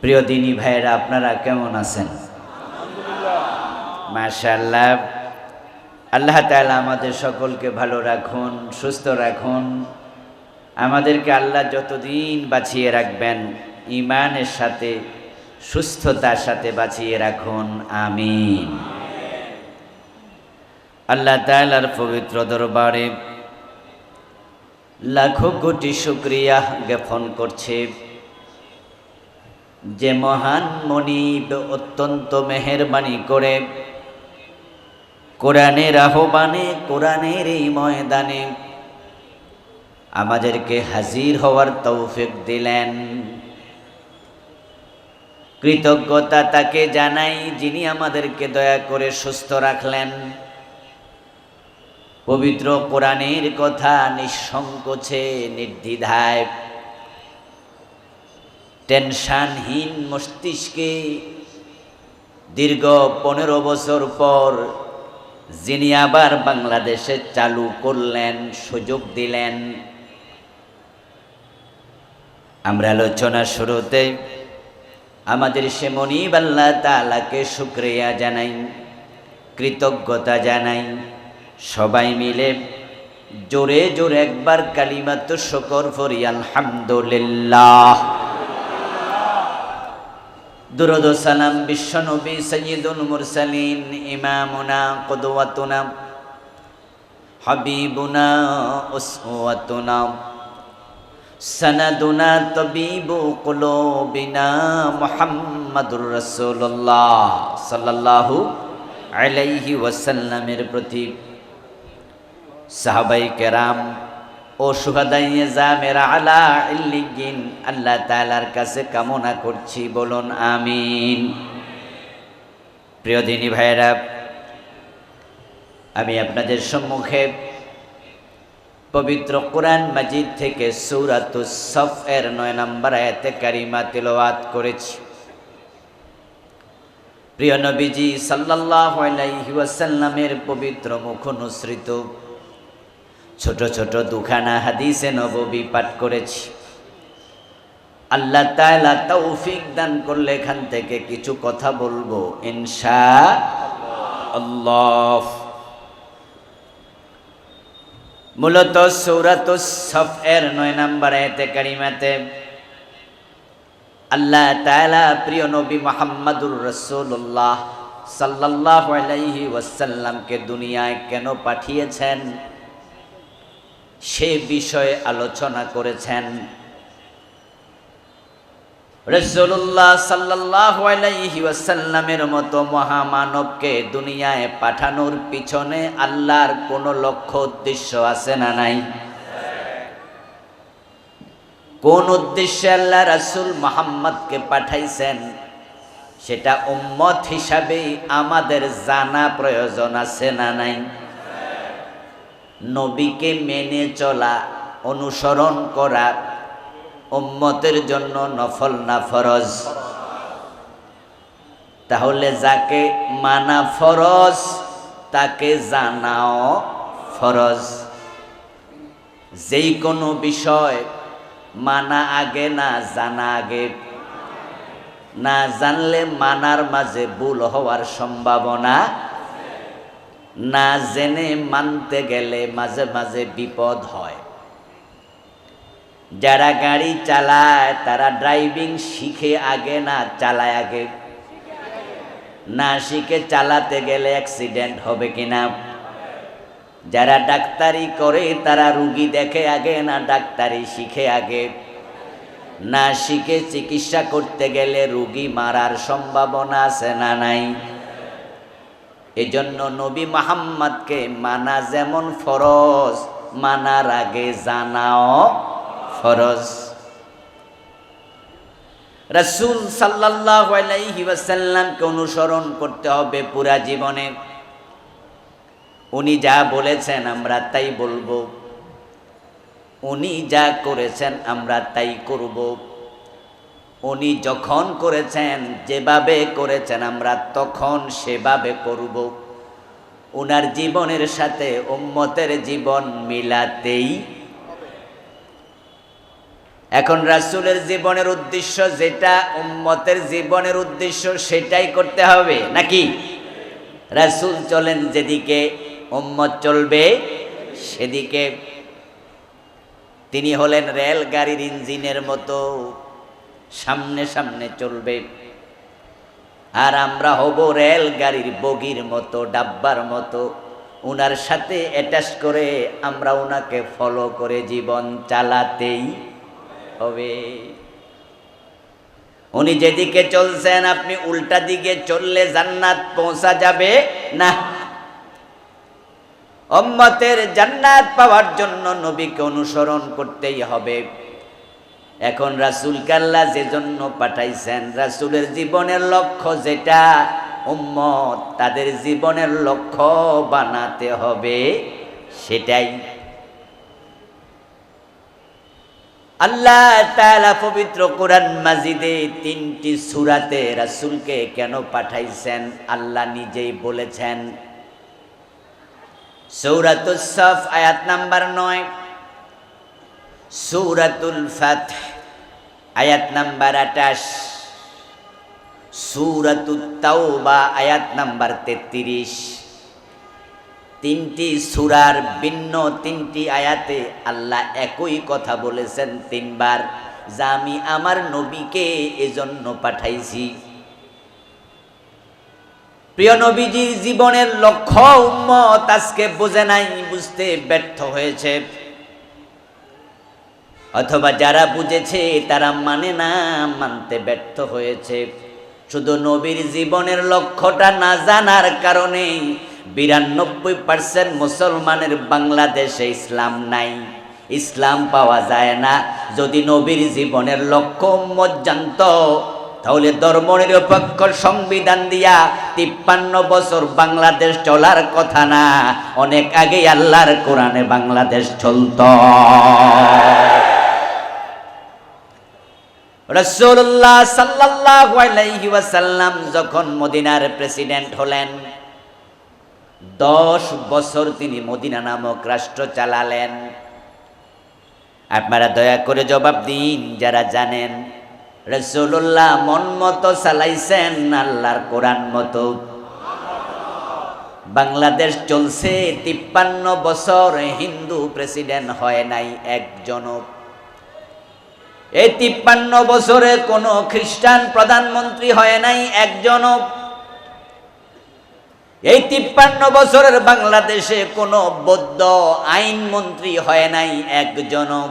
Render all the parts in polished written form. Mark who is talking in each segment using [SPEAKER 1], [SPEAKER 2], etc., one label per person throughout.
[SPEAKER 1] প্রিয় দিনী ভাইয়েরা, আপনারা কেমন আছেন? মাশাআল্লাহ। আল্লাহ তাআলা আমাদের সকলকে ভালো রাখুন, সুস্থ রাখুন। আমাদেরকে আল্লাহ যতদিন বাঁচিয়ে রাখবেন ঈমানের সাথে, সুস্থতার সাথে বাঁচিয়ে রাখুন, আমিন। আল্লাহ তাআলার পবিত্র দরবারে লাখো কোটি শুকরিয়া জ্ঞাপন করছে যে মহান মনিব অত্যন্ত মেহেরবানি করে কোরআনের আহ্বানে, কোরআনের এই ময়দানে আমাদেরকে হাজির হওয়ার তৌফিক দিলেন। কৃতজ্ঞতা তাকে জানাই যিনি আমাদেরকে দয়া করে সুস্থ রাখলেন। পবিত্র কোরআনের কথা নিঃসংকোচে, নির্দ্বিধায়, টেনশনহীন মস্তিষ্কে দীর্ঘ 15 বছর পর যিনি আবার বাংলাদেশে চালু করলেন, সুযোগ দিলেন। আমরা আলোচনা শুরুতে আমাদের সে মনিব আল্লাহ তাআলাকে শুকরিয়া জানাই, কৃতজ্ঞতা জানাই। সবাই মিলে জোরে জোরে একবার কালিমাত শুকর পড়ি, আলহামদুলিল্লাহ। দুরূদ ও সালাম বিশ্বনবী সাইয়্যিদুল মুরসালিন, ইমামুনা, কুদওয়াতুনা, হাবিবুনা, উসওয়াতুনা, সানাদুনা, তাবিবু কুলুবিনা, মুহাম্মাদুর রাসূলুল্লাহ সাল্লাল্লাহু আলাইহি ওয়াসাল্লামের প্রতি, সাহাবায়ে কেরাম ও শুহাদায়ে জামেরা আলা ইল্লিয়িন আল্লাহ তাআলার কাছে কামনা করছি, বলুন আমিন। প্রিয় দিনী ভাইয়েরা, আমি আপনাদের সম্মুখে পবিত্র কোরআন মাজিদ থেকে সূরাতুস সফ এর 9 নম্বর আয়াতে কারিমা তিলাওয়াত করেছি। প্রিয় নবীজি সাল্লাল্লাহু আলাইহি ওয়াসাল্লামের পবিত্র মুখ অনুসৃত ছোট ছোট দুখানা হাদিসে নববী পাঠ করেছি। আল্লাহ তাআলা তৌফিক দান করলে এখান থেকে কিছু কথা বলবো ইনশাআল্লাহ। মূলত সূরাতুস সফ এর 9 নম্বর আয়াতে কারিমাতে আল্লাহ তাআলা প্রিয় নবী মুহাম্মদুর রাসূলুল্লাহ সাল্লাল্লাহু আলাইহি ওয়াসাল্লামকে দুনিয়ায় কেন পাঠিয়েছেন সে বিষয়ে আলোচনা করেছেন। রাসূলুল্লাহ সাল্লাল্লাহু আলাইহি ওয়াসাল্লামের মতো মহামানবকে দুনিয়ায় পাঠানোর পিছনে আল্লাহর কোনো লক্ষ্য উদ্দেশ্য আছে না নাই? কোন উদ্দেশ্যে আল্লাহ রাসূল মুহাম্মদকে পাঠাইছেন সেটা উম্মত হিসাবে আমাদের জানা প্রয়োজন আছে না নাই? নবীকে মেনে চলা, অনুসরণ করা উম্মতের জন্য নফল না ফরজ? তাহলে যাকে মানা ফরজ তাকে জানাও ফরজ। যেই কোনো বিষয় মানা আগে না জানা আগে, না জানলে মানার মাঝে ভুল হওয়ার সম্ভাবনা, না জেনে মানতে গেলে মাঝে মাঝে বিপদ হয়। যারা গাড়ি চালায় তারা ড্রাইভিং শিখে আগে না চালায় আগে? না শিখে চালাতে গেলে অ্যাক্সিডেন্ট হবে কিনা? যারা ডাক্তারি করে তারা রুগী দেখে আগে না ডাক্তারি শিখে আগে? না শিখে চিকিৎসা করতে গেলে রুগী মারার সম্ভাবনা আছে না নাই? এজন্য নবী মুহাম্মদকে মানা যেমন ফরজ, মানার আগে জানাও ফরজ। রাসূল সাল্লাল্লাহু আলাইহি ওয়াসাল্লামকে অনুসরণ করতে হবে পুরা জীবনে। উনি যা বলেছেন আমরা তাই বলবো, উনি যা করেছেন আমরা তাই করব। উনি যখন করেছেন, যেভাবে করেছেন আমরা তখন সেভাবে করব। উনার জীবনের সাথে উম্মতের জীবন মিলাতেই এখন রাসূলের জীবনের উদ্দেশ্য যেটা, উম্মতের জীবনের উদ্দেশ্য সেটাই করতে হবে নাকি? রাসূল চলেন যেদিকে, উম্মত চলবে সেদিকে। তিনি হলেন রেলগাড়ির ইঞ্জিনের মতো, সামনে সামনে চলবে, আর আমরা হব রেলগাড়ির বগির মতো, ডাব্বার মতো। উনার সাথে অ্যাটাচ করে আমরা উনাকে ফলো করে জীবন চালাতেই হবে। উনি যেদিকে চলছেন আপনি উল্টা দিকে চললে জান্নাত পৌঁছা যাবে না। উম্মতের জান্নাত পাওয়ার জন্য নবীকে অনুসরণ করতেই হবে। এখন রাসূলকে আল্লাহ যে জন্য পাঠাইছেন, রাসূলের জীবনের লক্ষ্য যেটা, উম্মত তাদের জীবনের লক্ষ্য বানাতে হবে সেটাই। আল্লাহ তাআলা পবিত্র কোরআন মাজিদে 3টি সূরাতে রাসূলকে কেন পাঠাইছেন আল্লাহ নিজেই বলেছেন। সূরাতুস সাফ আয়াত নাম্বার 9, সূরাতুল ফাতহ আয়াত নাম্বার 28, সূরাতুত তাওবা আয়াত নাম্বার 33। 3টি সূরার ভিন্ন 3টি আয়াতে আল্লাহ একই কথা বলেছেন 3 বার, যা আমি আমার নবীকে এজন্য পাঠাইছি। প্রিয় নবীজির জীবনের লক্ষ্য উম্মত আজকে বোঝে নাই, বুঝতে ব্যর্থ হয়েছে, অথবা যারা বুঝেছে তারা মানে না, মানতে ব্যর্থ হয়েছে। শুধু নবীর জীবনের লক্ষ্যটা না জানার কারণে 92% মুসলমানের বাংলাদেশে ইসলাম নাই, ইসলাম পাওয়া যায় না। যদি নবীর জীবনের লক্ষ্য উম্মত জানতো, তাহলে ধর্মনিরপেক্ষ সংবিধান দিয়া 53 বছর বাংলাদেশ চলার কথা না, অনেক আগে আল্লাহর কোরআনে বাংলাদেশ চলতো। রাসূলুল্লাহ সাল্লাল্লাহু আলাইহি ওয়াসাল্লাম যখন মদিনার প্রেসিডেন্ট হলেন, 10 বছর তিনি মদিনা নামক রাষ্ট্র চালালেন। আপনারা দয়া করে জবাব দিন যারা জানেন রাসূলুল্লাহ মন মতো চালাইছেন আল্লাহর কোরআন মতো? বাংলাদেশ চলছে 53 বছর, হিন্দু প্রেসিডেন্ট হয় নাই একজনও। এই 53 বছরে কোনো খ্রিস্টান প্রধানমন্ত্রী হয় নাই একজনও। এই 53 বছরের বাংলাদেশে কোনো বৌদ্ধ আইনমন্ত্রী হয় নাই একজনও।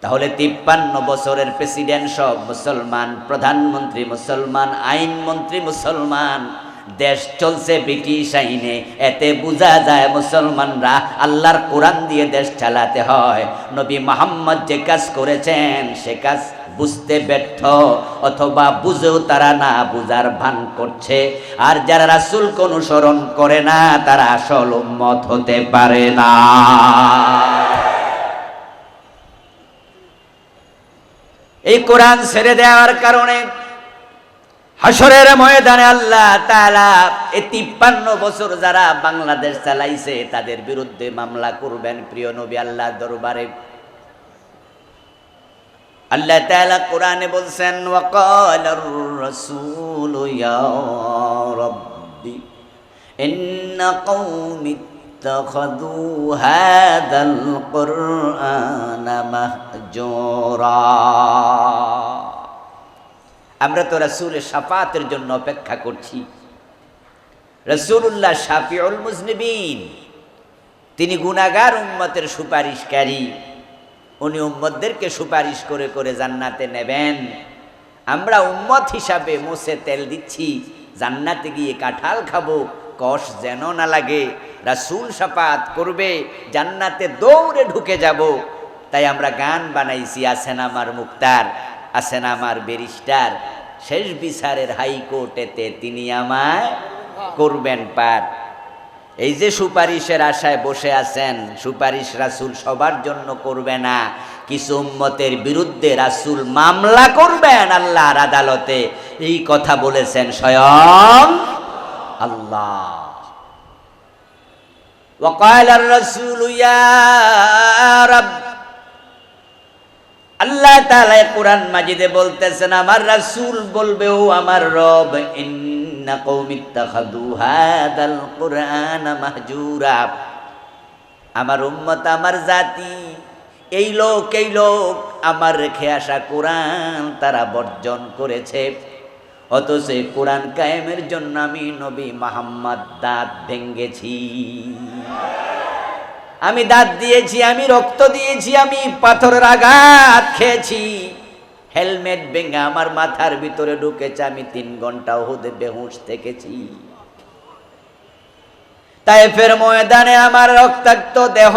[SPEAKER 1] তাহলে 53 বছরের প্রেসিডেন্ট সব মুসলমান, প্রধানমন্ত্রী মুসলমান, আইনমন্ত্রী মুসলমান, দেশ চলছে ব্রিটিশ আইনে। এতে বোঝা যায় মুসলমানরা আল্লাহর কোরআন দিয়ে দেশ চালাতে হয়। নবী মুহাম্মদ যে কাজ করেছেন সে কাজ বুঝতে ব্যর্থ, অথবা বুঝেও তারা না বুঝার ভান করছে। আর যারা রাসূলকে অনুসরণ করে না তারা আসল উম্মত হতে পারে না। এই কোরআন ছেড়ে দেওয়ার কারণে হাসরের ময়দানে আল্লাহ তাআলা এই 53 বছর যারা বাংলাদেশ চালাইছে তাদের বিরুদ্ধে মামলা করবেন প্রিয় নবী আল্লাহর দরবারে। আল্লাহ তাআলা কোরআনে বলছেন, ওয়াকালার রাসূলু ইয়া রাব্বি ইন্না কওমি ইত্তাখাযু হাযাল কুরআনা মাহজুরা। আমরা তো রাসূলের শাফাতের জন্য অপেক্ষা করছি। রাসূলুল্লাহ শাফিউল মুজনিবিন, তিনি গুনাহগার উম্মতের সুপারিশকারী। উনি উম্মতদেরকে সুপারিশ করে করে জান্নাতে নেবেন। আমরা উম্মত হিসাবে মোছে তেল দিচ্ছি, জান্নাতে গিয়ে কাঁঠাল খাবো, কষ যেন না লাগে। রাসূল শাফাত করবে, জান্নাতে দৌড়ে ঢুকে যাব। তাই আমরা গান বানাইছি, আছেন আমার মুক্তার, আছেন আমার ব্যারিস্টার, শেষ বিচারের হাইকোর্টেতে তিনি আমায় করবেন পার। এই যে সুপারিশের আশায় বসে আছেন, সুপারিশ রাসূল সবার জন্য করবে না। কিছু উম্মতের বিরুদ্ধে রাসূল মামলা করবেন আল্লাহর আদালতে, এই কথা বলেছেন স্বয়ং আল্লাহ। ওয়াকালার রাসূলু ইয়া রাব আল্লাহ তাআলা কোরআন মাজিদে বলতেছেন আমার রাসূল বলবে ও আমার রব ইন্না কওমি ইত্তাখাযু হাদাল কুরআনা মাহজুরা, আমার উম্মত আমার জাতি এই লোক আমার রেখে আসা কোরআন তারা বর্জন করেছে, অথচ কোরআন কায়েমের জন্য আমি নবী মুহাম্মদ দাঁত ভেঙ্গেছি, আমি দাঁত দিয়েছি, আমি রক্ত দিয়েছি, আমি পাথরের আঘাত খেয়েছি, হেলমেট ভেঙে আমার মাথার ভিতরে ঢুকেছে, আমি 3 ঘন্টা উহুদে বেহুশ থেকেছি, তায়েফের ময়দানে আমার রক্তাক্ত দেহ,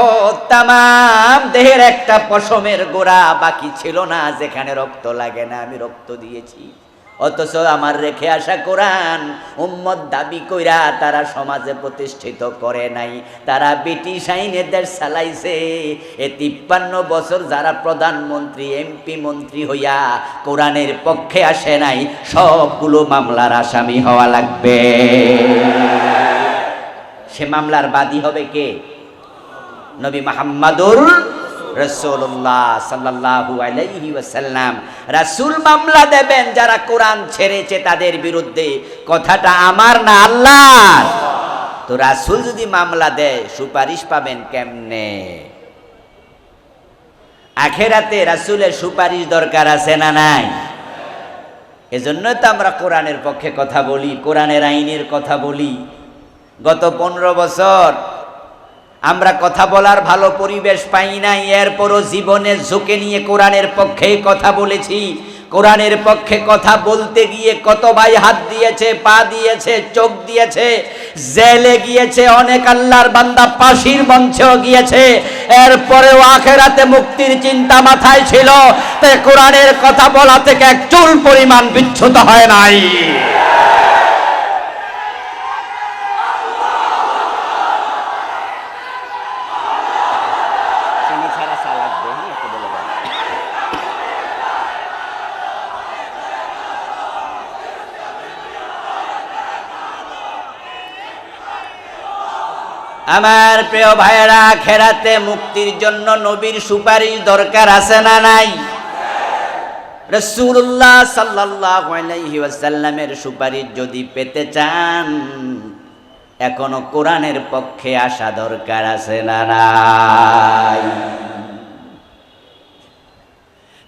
[SPEAKER 1] তামাম দেহের একটা পশমের গোড়া বাকি ছিল না যেখানে রক্ত লাগে না, আমি রক্ত দিয়েছি, অথচ আমার রেখে আসা কোরআন উম্মত দাবি কইরা তারা সমাজে প্রতিষ্ঠিত করে নাই, তারা ব্রিটিশ আইনে দেশ চালাইছে। 53 বছর যারা প্রধানমন্ত্রী এমপি মন্ত্রী হইয়া কোরআনের পক্ষে আসে নাই, সবগুলো মামলার আসামি হওয়া লাগবে। সে মামলার বাদী হবে কে? নবী মুহাম্মদুর রাসূলুল্লাহ সাল্লাল্লাহু আলাইহি ওয়াসাল্লাম। রাসূল মামলা দেবেন যারা কোরআন ছেড়েছে তাদের বিরুদ্ধে, কথাটা আমার না আল্লাহর। তো রাসূল যদি মামলা দেয় সুপারিশ পাবেন কেমনে? আখিরাতে রাসূলের সুপারিশ দরকার আছে না নাই? এজন্য তো আমরা কোরআনের পক্ষে কথা বলি, কোরআনের আইনের কথা বলি। গত 15 বছর আমরা কথা বলার ভালো পরিবেশ পাই নাই, এরপরও জীবনের ঝুঁকে নিয়ে কোরআনের পক্ষে কথা বলেছি। কোরআনের পক্ষে কথা বলতে গিয়ে কত ভাই হাত দিয়েছে, পা দিয়েছে, চোখ দিয়েছে, জেলে গিয়েছে, অনেক আল্লাহর বান্দা ফাঁসির মঞ্চেও গিয়েছে, এরপরেও আখিরাতে মুক্তির চিন্তা মাথায় ছিল, তাই কোরআনের কথা বলা থেকে এক চুল পরিমাণ বিচ্যুত হয় নাই। আমার প্রিয় ভাইয়েরা, আখিরাতে মুক্তির জন্য নবীর সুপারিশ দরকার আছে না নাই? রাসূলুল্লাহ সাল্লাল্লাহু আলাইহি ওয়াসাল্লামের সুপারিশ যদি পেতে চান এখনো কোরআনের পক্ষে আসা দরকার আছে না নাই?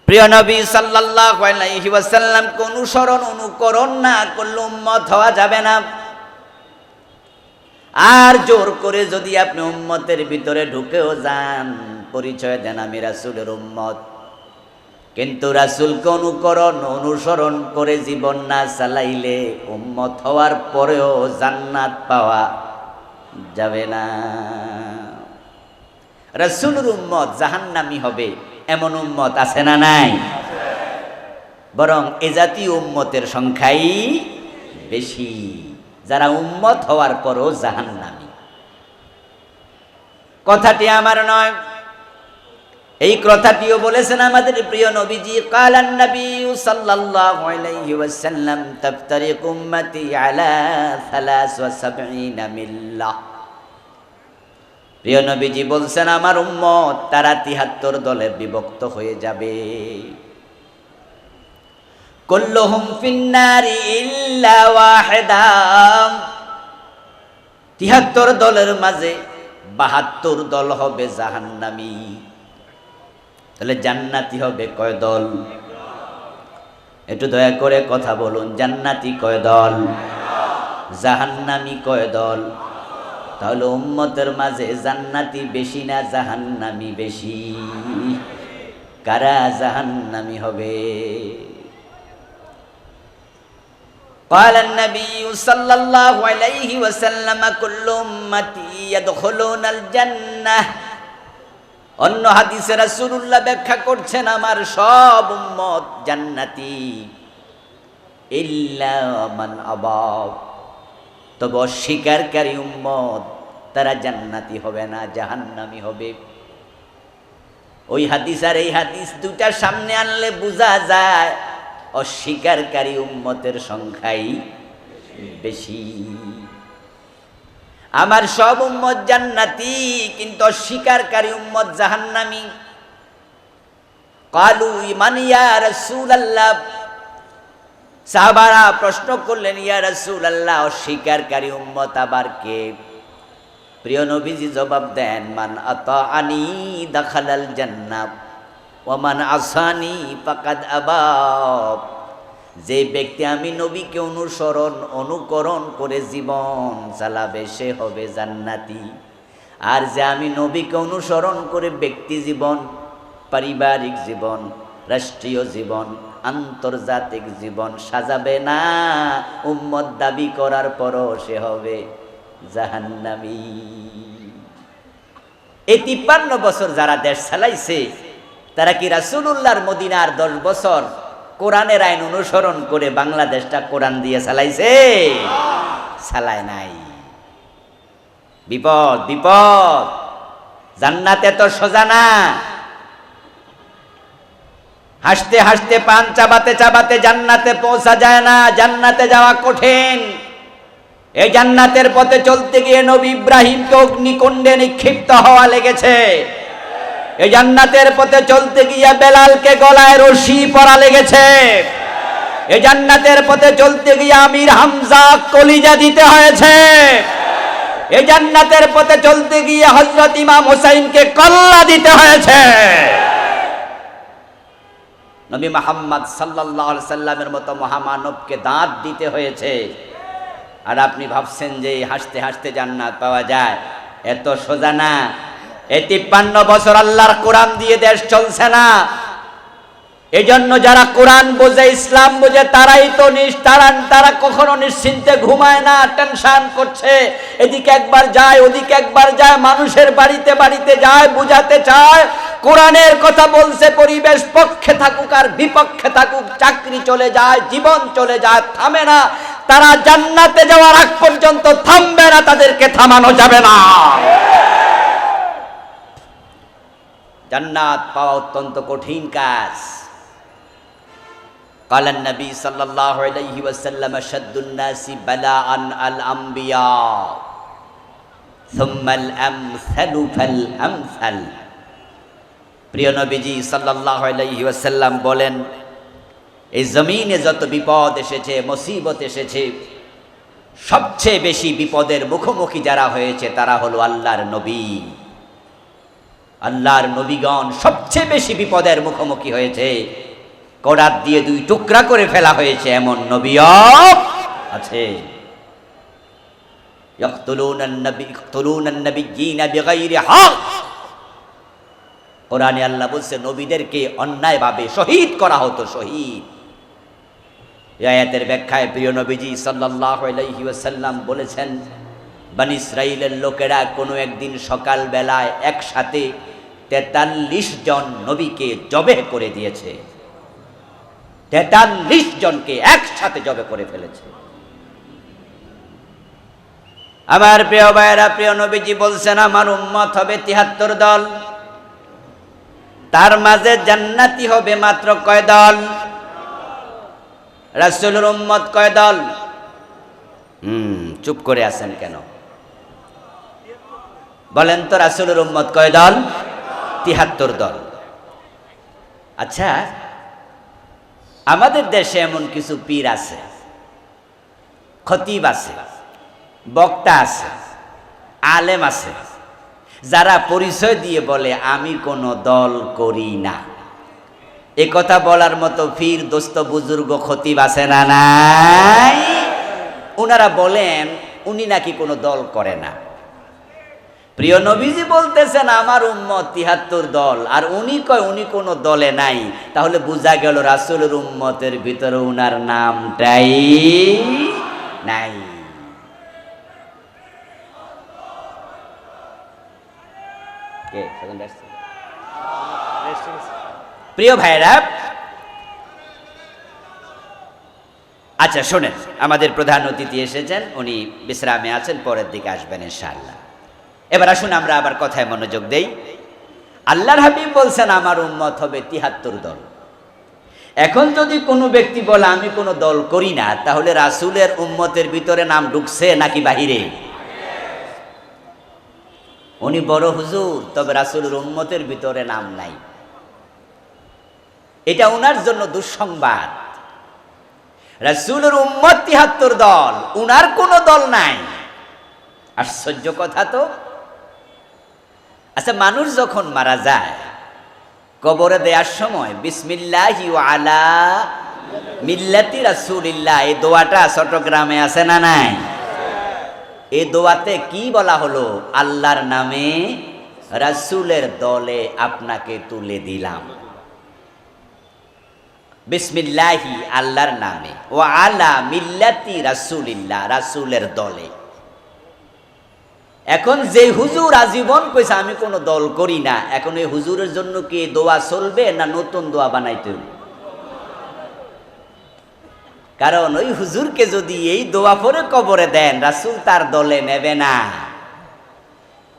[SPEAKER 1] প্রিয় নবী সাল্লাল্লাহু আলাইহি ওয়াসাল্লামকে অনুসরণ অনুকরণ না করলে উম্মত হওয়া যাবে না। আর জোর করে যদি আপনি উম্মতের ভিতরে ঢুকেও যান, পরিচয় দেন আমি রাসূলের উম্মত, কিন্তু রাসূলকে অনুকরণ অনুসরণ করে জীবন না চালাইলে উম্মত হওয়ার পরেও জান্নাত পাওয়া যাবে না। রাসূলের উম্মত জাহান্নামী হবে এমন উম্মত আছে না নাই? বরং এ জাতীয় উম্মতের সংখ্যাই বেশি, যারা উম্মত হওয়ার পরও জাহান্নামী। কথাটি আমার নয়, এই কথাটিও বলেছেন আমাদের প্রিয় নবীজি। কালান নবী সাল্লাল্লাহু আলাইহি ওয়াসাল্লাম তাফতারিকু উম্মতি আলা 73 মিল্লাহ। প্রিয় নবীজি বলছেন আমার উম্মত তারা 73 দলে বিভক্ত হয়ে যাবে। কুল্লুহুম ফিন্নারি ইল্লা ওয়াহিদা। 73 দলের মাঝে 72 দল হবে জাহান্নামী। তাহলে জান্নাতি হবে কয় দল? একটু দয়া করে কথা বলুন, জান্নাতি কয় দল? জাহান্নামী কয় দল? তাহলে উম্মতের মাঝে জান্নাতি বেশি না জাহান্নামী বেশি? কারা জাহান্নামী হবে? قال النبي صلى الله عليه وسلم كل امتي يدخلون الجنه। অন্য হাদিসে রাসূলুল্লাহ ব্যাখ্যা করছেন আমার সব উম্মত জান্নাতি ইল্লা মান আবা। তবে অস্বীকারী উম্মত তারা জান্নাতি হবে না, জাহান্নামী হবে। ওই হাদিস আর এই হাদিস দুটার সামনে আনলে বোঝা যায় অস্বীকারী উম্মতের সংখ্যাই বেশি। আমার সব উম্মত জান্নাতি, কিন্তু অস্বীকারী উম্মত জাহান্নামী। কালু মান ইয়া রাসূলুল্লাহ, সাহাবারা প্রশ্ন করলেন, ইয়া রাসূলুল্লাহ, অস্বীকারী উম্মত আবার কে? প্রিয় নবীজি জবাব দেন, মান আতাআনি দাখালাল জান্নাহ ওয়া মান আসানি ফাকাদ আবা। যে ব্যক্তি আমি নবীকে অনুকরণ করে জীবন চালাবে সে হবে জান্নাতি, আর যে আমি নবীকে অনুসরণ করে ব্যক্তি জীবন, পারিবারিক জীবন, রাষ্ট্রীয় জীবন, আন্তর্জাতিক জীবন সাজাবে না, উম্মত দাবি করার পরও সে হবে জাহান্নামী। এই 53 বছর যারা দেশ চালাইছে তারা কি রাসূলুল্লাহর মদিনার 10 বছর কোরআনের আইন অনুসরণ করে বাংলাদেশটা কোরআন দিয়ে চালাইছে? চালায় নাই। বিপদ বিপদ। জান্নাতে তো সোজা না। হাসতে হাসতে পান চাবাতে চাবাতে জান্নাতে পৌঁছা যায় না, জান্নাতে যাওয়া কঠিন। এই জান্নাতের পথে চলতে গিয়ে নবী ইব্রাহিমকে অগ্নিকুণ্ডে নিক্ষিপ্ত হওয়া লেগেছে। এই জান্নাতের পথে চলতে গিয়ে বেলালকে গলায় রশি পরা লেগেছে। এই জান্নাতের পথে চলতে গিয়ে আমির হামজা কলিজা দিতে হয়েছে। এই জান্নাতের পথে চলতে গিয়ে হযরত ইমাম হুসাইনকে কল্লা দিতে হয়েছে। নবী মুহাম্মদ সাল্লাল্লাহু আলাইহি সাল্লামের মতো মহামানবকে দাঁত দিতে হয়েছে। আর আপনি ভাবছেন যে হাসতে হাসতে জান্নাত পাওয়া যায়? এত সোজা না। এই 53 বছর আল্লাহর কোরআন দিয়ে দেশ চলছে না। এজন্য যারা কোরআন বোঝে, ইসলাম বোঝে, তারাই তো তারা কখনো নিশ্চিন্তে ঘুমায় না, টেনশন করছে। এদিকে একবার যায়, ওদিকে একবার যায়, মানুষের বাড়িতে বাড়িতে যায়, বুঝাতে চায় কোরআনের কথা বলছে। পরিবেশ পক্ষে থাকুক আর বিপক্ষে থাকুক, চাকরি চলে যায়, জীবন চলে যায়, থামে না। তারা জান্নাতে যাওয়ার আগ পর্যন্ত থামবে না, তাদেরকে থামানো যাবে না। জান্নাত পাওয়া অত্যন্ত কঠিন কাজ। قال النبي صلى الله عليه وسلم شد الناس بلاء الأنبياء ثم الأمثل فالأمثل। প্রিয় নবীজি সাল্লাল্লাহু আলাইহি ওয়াসাল্লাম বলেন, এই জমিনে যত বিপদ এসেছে, মুসিবত এসেছে, সবচেয়ে বেশি বিপদের মুখোমুখি যারা হয়েছে তারা হলো আল্লাহর নবী। আল্লাহর নবীগণ সবচেয়ে বেশি বিপদের মুখোমুখি হয়েছে। করাত দিয়ে 2 টুকরা করে ফেলা হয়েছে এমন নবীও আছে। ইয়াকতুলুনান নাবিয়্যিনা বিগাইরি হক। কোরআনে আল্লাহ বলছে নবীদেরকে অন্যায়ভাবে শহীদ করা হতো, শহীদ। এই আয়াতের ব্যাখ্যায় প্রিয় নবীজি সাল্লাল্লাহু আলাইহি ওয়াসাল্লাম বলেছেন, বনী ইসরাইলের লোকেরা কোনো একদিন সকাল বেলায় একসাথে 43 জন নবীকে জবেহ করে দিয়েছে। 43 জনকে একসাথে জবে করে ফেলেছে। আমার প্রিয় ভাইরা, প্রিয় নবীজি বলছেন আমার উম্মত হবে 73 দল, তার মাঝে জান্নাতি হবে মাত্র কয় দল? রাসূলের উম্মত কয় দল? চুপ করে আছেন কেন? বলেন তো, রাসূলের উম্মত কয় দল? 73 দল। আচ্ছা, আমাদের দেশে এমন কিছু পীর আছে, খতিব আছে, বক্তা আছে, আলেম আছে, যারা পরিচয় দিয়ে বলে আমি কোনো দল করি না। এ কথা বলার মতো পীর, দোস্ত, বুজুর্গ, খতিব আছে না নাই? উনারা বলেন উনি নাকি কোনো দল করে না। প্রিয় নবীজি বলতেছেন আমার উম্মত 73 দল, আর উনি কয় উনি কোনো দলে নাই। তাহলে বোঝা গেল রাসূলের উম্মতের ভিতরে উনার নামটাই নাই। প্রিয় ভাইরা, আচ্ছা শোনেন, আমাদের প্রধান অতিথি এসেছেন, উনি বিশ্রামে আছেন, পরের দিকে আসবেন ইনশাআল্লাহ। এবার আসুন আমরা আবার কথায় মনোযোগ দেই। আল্লাহর হাবিব বলছেন আমার উম্মত হবে 73 দল। এখন যদি কোনো ব্যক্তি বলে আমি কোনো দল করি না, তাহলে রাসূলের উম্মতের ভিতরে নাম ঢুকছে নাকি বাহিরে? উনি বড় হুজুর, তবে রাসূলের উম্মতের ভিতরে নাম নাই। এটা উনার জন্য দুঃসংবাদ। রাসূলের উম্মত ৭৩ দল, উনার কোনো দল নাই। আশ্চর্য কথা তো। আচ্ছা, মানুষ যখন মারা যায় কবরে দেওয়ার সময় বিসমিল্লাহি ওয়া আলা মিল্লাতি রাসূলিল্লাহ এই দোয়াটা চট্টগ্রামে আছে না নাই? এই দোয়াতে কি বলা হলো? আল্লাহর নামে রাসূলের দলে আপনাকে তুলে দিলাম। বিসমিল্লাহি আল্লাহর নামে, ওয়া আলা মিল্লাতি রাসূলিল্লাহ রাসূলের দলে। এখন যে হুজুর আজীবন কইছে আমি কোনো দল করি না, এখন এই হুজুরের জন্য কি দোয়া চলবে না নতুন দোয়া বানাইতে হবে? কারণ ওই হুজুরকে যদি এই দোয়া পরে কবরে দেন, রাসূল তার দলে নেবে না।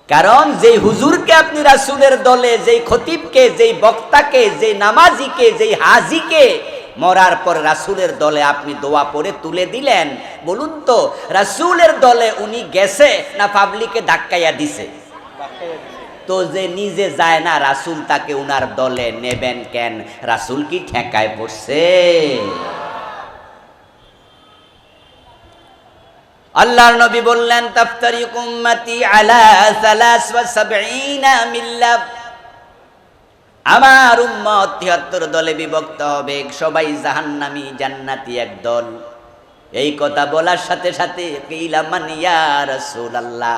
[SPEAKER 1] কারণ যেই হুজুরকে আপনি রাসূলের দলে, যেই খতিবকে, যেই বক্তাকে, যেই নামাজিকে, যেই হাজিকে মরার পর রাসূলের দলে আপনি দোয়া পড়ে তুলে দিলেন, বলুন তো রাসূলের দলে উনি গেছে না পাবলিকে ধাক্কাইয়া দিছে? তো যে নিজে যায় না, রাসূল তাকে উনার দলে নেবেন কেন? রাসূল কি ঠেকায় পড়ছে? আল্লাহর নবী বললেন তাফতারিকু উম্মতি আলা 73 মিল্লাহ, আমার উম্মত ৭৩ দলে বিভক্ত হবে, সবাই জাহান্নামী জান্নাতি একদল। এই কথা বলার সাথে সাথে কিলা মান ইয়া রাসূলুল্লাহ,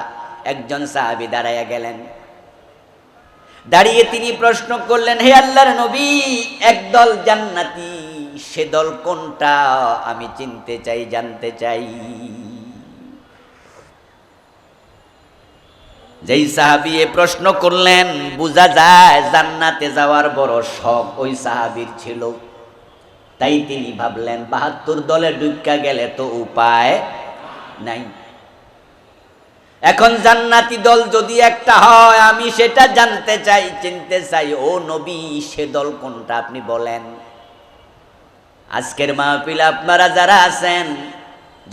[SPEAKER 1] একজন সাহাবী দাঁড়ায়া গেলেন। দাঁড়িয়ে তিনি প্রশ্ন করলেন, হে আল্লাহর নবী, একদল জান্নাতি, সে দল কোনটা? আমি চিনতে চাই, জানতে চাই। যেই সাহাবী এ প্রশ্ন করলেন, বোঝা যায় জান্নাতে যাওয়ার বড় শখ ওই সাহাবীর ছিল। তাই তিনি ভাবলেন ৭২ দলে ঢুকা গেলে তো উপায় নাই। এখন জান্নাতি দল যদি একটা হয়, আমি সেটা জানতে চাই, চিনতে চাই। ও নবী, সে দল কোনটা আপনি বলেন। আজকের মাহফিলে আপনারা যারা আছেন,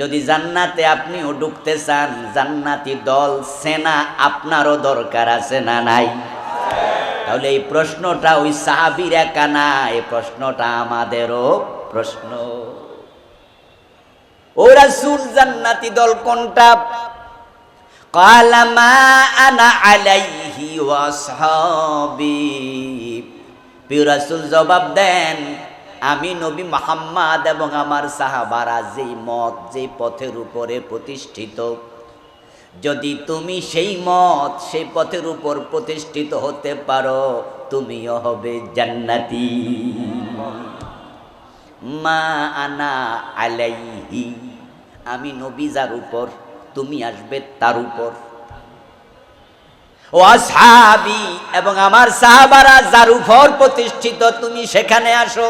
[SPEAKER 1] যদি জান্নাতে আপনিও ঢুকতে চান, জান্নাতি দল সেনা আপনারও দরকার আছে না নাই? তাহলে এই প্রশ্নটা ওই সাহাবীর একা না, এই প্রশ্নটা আমাদেরও প্রশ্ন। ও রাসূল, জান্নাতি দল কোনটা? ক্বালা মা আনা আলাইহি ওয়া আসহাবী। প্রিয় রাসূল জবাব দেন, আমি নবী মুহাম্মদ এবং আমার সাহাবারা যেই মত, যেই পথের উপরে প্রতিষ্ঠিত, যদি তুমি সেই মত, সেই পথের উপর প্রতিষ্ঠিত হতে পারো, তুমিও হবে জান্নাতি। মা আনা আলাইহি, আমি নবী যার উপর, তুমি আসবে তার উপর। ও আসহাবী, এবং আমার সাহাবারা যার উপর প্রতিষ্ঠিত, তুমি সেখানে আসো।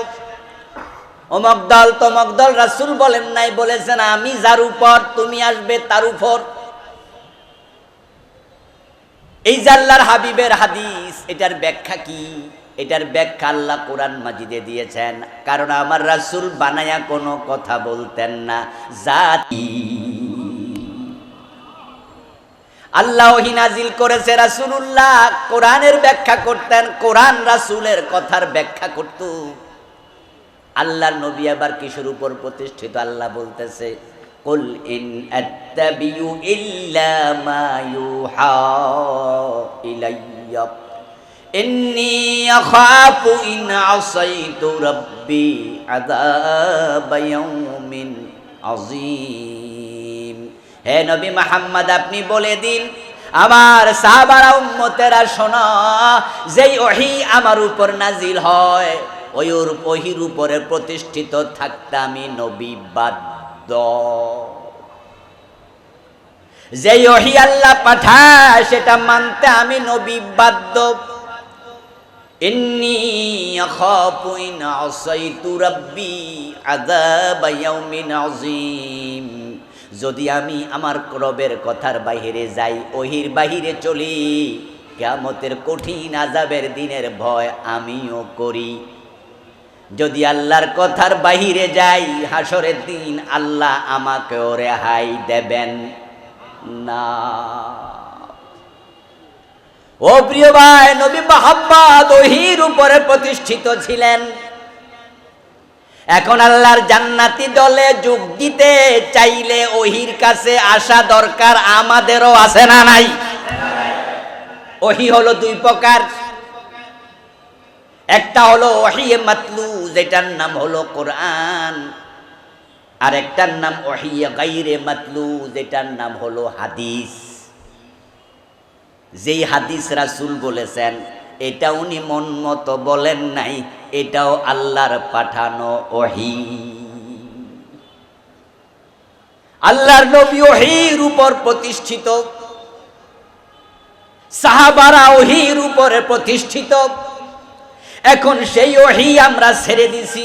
[SPEAKER 1] অমুক দল তমক দল রাসূল বলেন নাই, বলেছেন আমি যার উপর, তুমি আসবে তার উপর। এই যে আল্লাহর হাবিবের হাদিস, এটার ব্যাখ্যা কি? এটার ব্যাখ্যা আল্লাহ কোরআন মাজিদে দিয়েছেন। কারণ আমার রাসূল বানায়া কোনো কথা বলতেন না, জাতি আল্লাহ ওহী নাজিল করেছে, রাসূলুল্লাহ কোরআনের ব্যাখ্যা করতেন, কোরআন রাসূলের কথার ব্যাখ্যা করত। আল্লাহর নবী আবার কিসের উপর প্রতিষ্ঠিত? আল্লাহ বলতেছে, কুল ইন আত্তাবিউ ইল্লা মা ইউহা ইলাইয়া ইন্নী আখাফু ইন আসাইতু রাব্বি আযাব ইয়াউমিন আযীম। হে নবী মুহাম্মদ, আপনি বলে দিন আমার সাহাবারা, উম্মতেরা শোনো, যেই ওহী আমার উপর নাজিল হয়, ওই ওহীর উপরে প্রতিষ্ঠিত থাকতে আমি নবী বাধ্য। যেই ওহী আল্লাহ পাঠায় সেটা মানতে আমি নবী বাধ্য। ইন্নী আখাফু ইন আসাইতু রাব্বি আযাব ইয়াউমিন আযীম। যদি আমি আমার রবের কথার বাহিরে যাই, ওহির বাহিরে চলি, কিয়ামতের কঠিন আযাবের দিনের ভয় আমিও করি। যদি আল্লাহর কথার বাহিরে যাই, হাসরের দিন আল্লাহ আমাকেও রেহাই দেবেন না। ও প্রিয় ভাই, নবী মুহাম্মদ ওহীর উপরে প্রতিষ্ঠিত ছিলেন। এখন আল্লাহর জান্নাতি দলে যোগ দিতে চাইলে ওহির কাছে আসা দরকার, আমাদেরও আছে না নাই? ওহি হলো দুই প্রকার, একটা হলো ওহি মাতলু যেটার নাম হলো কোরআন, আর একটার নাম ওহি গায়রে মাতলু যেটার নাম হলো হাদিস। যেই হাদিস রাসূল বলেছেন এটা উনি মন মতো বলেন নাই, এটাও আল্লাহর পাঠানো ওহি। আল্লাহর নবী ওহির উপর প্রতিষ্ঠিত, সাহাবারা ওহির উপরে প্রতিষ্ঠিত। এখন সেই ওহি আমরা ছেড়ে দিছি,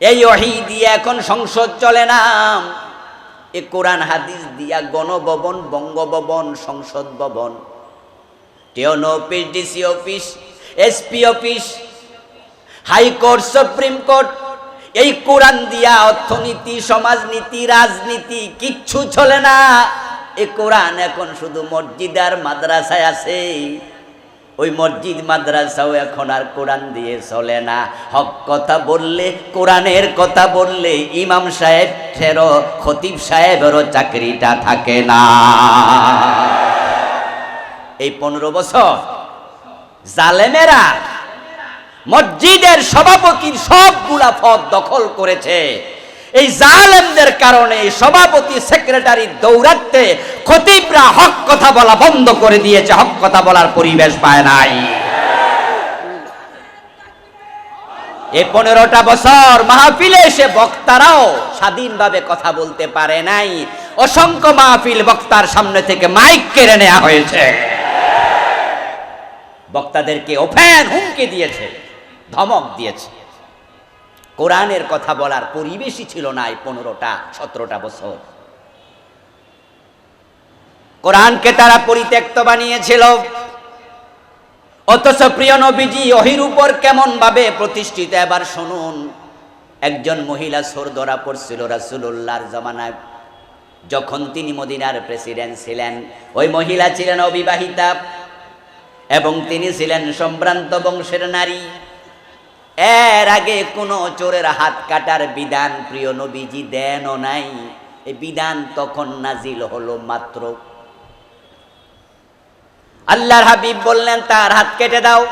[SPEAKER 1] এই ওহি দিয়ে এখন সংসদ চলে না। এ কোরআন হাদিস দিয়া গণভবন, বঙ্গভবন, সংসদ ভবন, টিওনো office, DC office, SP office, high court, supreme court, এই কোরআন দিয়া অর্থনীতি, সমাজনীতি, রাজনীতি কিচ্ছু চলে না। এই কোরআন এখন শুধু মসজিদ আর মাদ্রাসায় আছে। ওই মসজিদ মাদ্রাসাও এখন আর কোরআন দিয়ে চলে না। হক কথা বললে, কোরআনের কথা বললে ইমাম সাহেব ফেরো, খতিব সাহেবেরও চাকরিটা থাকে না। এই 15 বছর জালেমেরা মসজিদের সভাপতির সবগুলা পদ দখল করেছে। এই জালেমদের কারণে সভাপতি, সেক্রেটারি দৌড়াতে খতিবরা হক কথা বলা বন্ধ করে দিয়েছে, হক কথা বলার পরিবেশ পায় নাই। এই 15টা বছর মাহফিলে এসে বক্তারাও স্বাধীনভাবে কথা বলতে পারে নাই। অসংখ্য মাহফিল বক্তার সামনে থেকে মাইক কেড়ে নেওয়া হয়েছে, বক্তাদেরকে ওপেন হুমকি দিয়েছে, ধমক দিয়েছে। কোরআনের কথা বলার পরিবেশই ছিল না এই 15-17টা বছর। কোরআনকে তারা পরিত্যক্ত বানিয়েছিল। অথচ প্রিয় নবীজি ওহির উপর কেমন ভাবে প্রতিষ্ঠিত এবার শুনুন। একজন মহিলা সোর ধরা পড়ছিল রাসূলুল্লাহর জামানায়, যখন তিনি মদিনার প্রেসিডেন্ট ছিলেন। ওই মহিলা ছিলেন অবিবাহিতা এবং তিনি ছিলেন সম্ভ্রান্ত বংশের নারী। এর আগে কোনো চোরের হাত কাটার বিধান প্রিয় নবীজি দেনও নাই। এই বিধান তখন নাজিল হলো মাত্র। আল্লাহর হাবিব বললেন তার হাত কেটে দাও।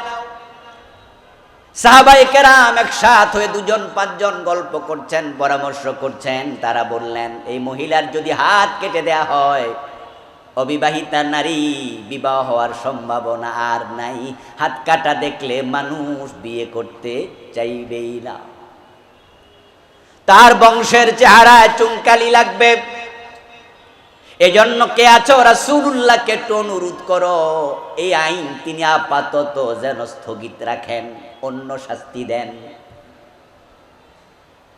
[SPEAKER 1] সাহাবায়ে কেরাম একসাথ হয়ে 2-5 গল্প করছেন, পরামর্শ করছেন। তারা বললেন এই মহিলার যদি হাত কেটে দেয়া হয়, অবিবাহিতা নারী, বিবাহ হওয়ার সম্ভাবনা আর নাই। হাত কাটা দেখলে মানুষ বিয়ে করতে চাইবেই না, তার বংশের চেহারায় চুনকালি লাগবে। এজন্য কে আছো রাসূলুল্লাহকে একটু অনুরোধ করো, এই আইন তিনি আপাতত যেন স্থগিত রাখেন, অন্য শাস্তি দেন।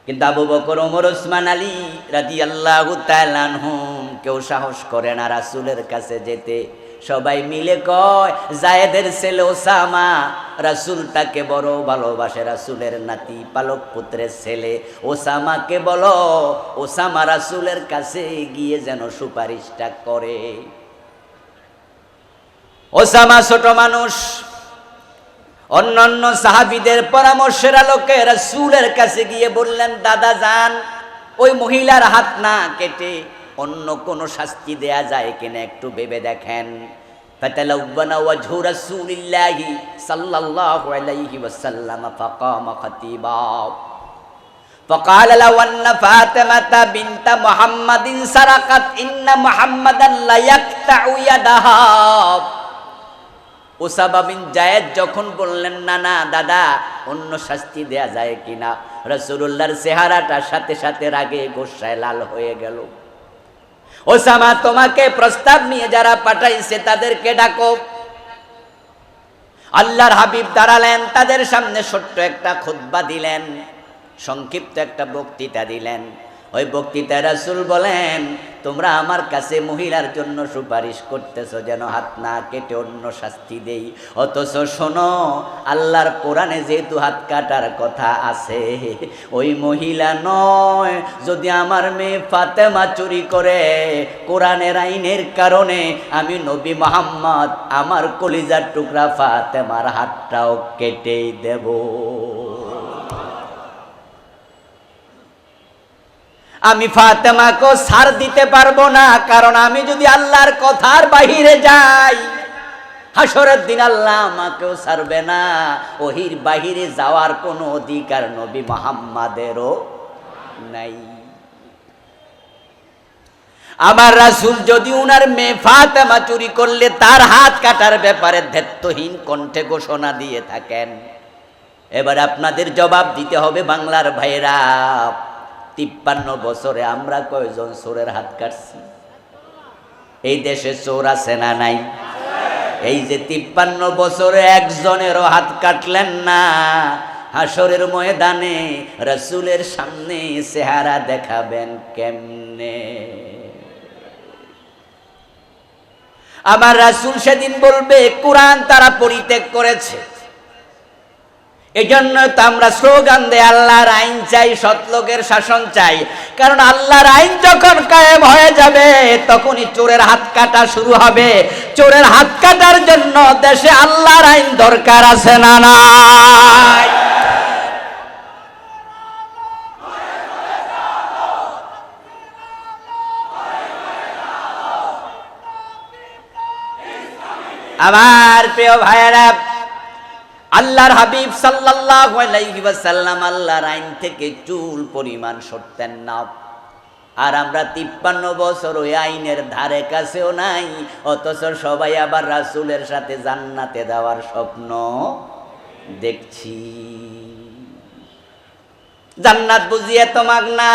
[SPEAKER 1] কিন্তু আবু বকর, ওমর, ওসমান, আলী রাদিয়াল্লাহু তাআলা আনহুম কেউ সাহস করে না রাসূলের কাছে যেতে। সবাই মিলে কয় যায়েদের ছেলে ওসামা, রাসূল তাকে বড় ভালোবাসে, রাসূলের নাতি, পালক পুত্রের ছেলে ওসামাকে বলো, ওসামা রাসূলের কাছে গিয়ে যেন সুপারিশটা করে। ওসামা ছোট মানুষ, অন্যান্য সাহাবীদের পরামর্শের আলোকে রাসূলের কাছে গিয়ে বললেন, দাদা যান, ওই মহিলার হাত না কেটে অন্য কোন শাস্তি দেয়া যায় কিনা একটু ভেবে দেখেন। ফাতালাওয়ানা ওয়াজহু রাসূলিল্লাহি সাল্লাল্লাহু আলাইহি ওয়াসাল্লাম ফাকামা খাতিবা فقال لو أن فاطمة بنت محمد سرقت إن محمدا لا يقطع يدها। ওসামা বিন জায়েদ যখন বললেন না না দাদা অন্য শাস্তি দেয়া যায় কিনা, রাসূলুল্লাহর চেহারাটা সাথে সাথে রাগে গোসায় লাল হয়ে গেল। ওসামা, তোমাকে প্রস্তাব নিয়ে যারা পাঠাইছে তাদেরকে ডাকো। আল্লাহর হাবিব দাঁড়ালেন, তাদের সামনে ছোট্ট একটা খুতবা দিলেন, সংক্ষিপ্ত একটা বক্তৃতা দিলেন। ওই বক্তৃতায় রাসূল বলেন, তোমরা আমার কাছে মহিলার জন্য সুপারিশ করতেছো যেন হাত না কেটে অন্য শাস্তি দেই, অথচ শোনো আল্লাহর কোরআনে যেহেতু হাত কাটার কথা আছে, ওই মহিলা নয়, যদি আমার মেয়ে ফাতেমা চুরি করে কোরআনের আইনের কারণে আমি নবী মুহাম্মদ আমার কলিজার টুকরা ফাতেমার হাতটাও কেটেই দেব। আমি ফাতেমাকে ছাড় দিতে পারবো না, কারণ আমি যদি আল্লাহর কথার বাহিরে যাই হাসরের দিন আল্লাহ আমাকেও ছাড়বে না। ওহির বাহিরে যাওয়ার কোনো অধিকার নবী মুহাম্মাদেরও নাই। আমার রাসূল যদি উনার মেয়ে ফাতেমা চুরি করলে তার হাত কাটার ব্যাপারে ধৈর্যহীন কণ্ঠে ঘোষণা দিয়ে থাকেন, এবার আপনাদের জবাব দিতে হবে বাংলার ভাইরা, 53 বছরে আমরা কয়জন চোরের হাত কাটছি? এই দেশে চোর আছে না নাই? এই যে 53 বছরে একজনেরও হাত কাটলেন না, হাসরের ময়দানে রাসূলের সামনে চেহারা দেখাবেন কেমনে? আমার রাসূল সেদিন বলবে কোরআন তারা পরিত্যাগ করেছে। এই জন্য তো আমরা স্লোগান দেই আল্লাহর আইন চাই, সৎলোকের শাসন চাই। কারণ আল্লাহর আইন যখন কায়েম হয়ে যাবে তখনই চোরের হাত কাটা শুরু হবে। চোরের হাত কাটার জন্য দেশে আল্লাহর আইন দরকার আছে না নাই? আমার প্রিয় ভাইয়েরা, আল্লাহর হাবিব সাল্লাল্লাহু আলাইহি ওয়াসাল্লাম আল্লাহর আইন থেকে চুল পরিমাণ সরতেন না। আর আমরা 53 বছর ওই আইনের ধারে কাছেও নাই, অথচ সবাই আবার রাসূলের সাথে জান্নাতে যাওয়ার স্বপ্ন দেখছি। জান্নাত বুঝিয়ে তো মাগনা,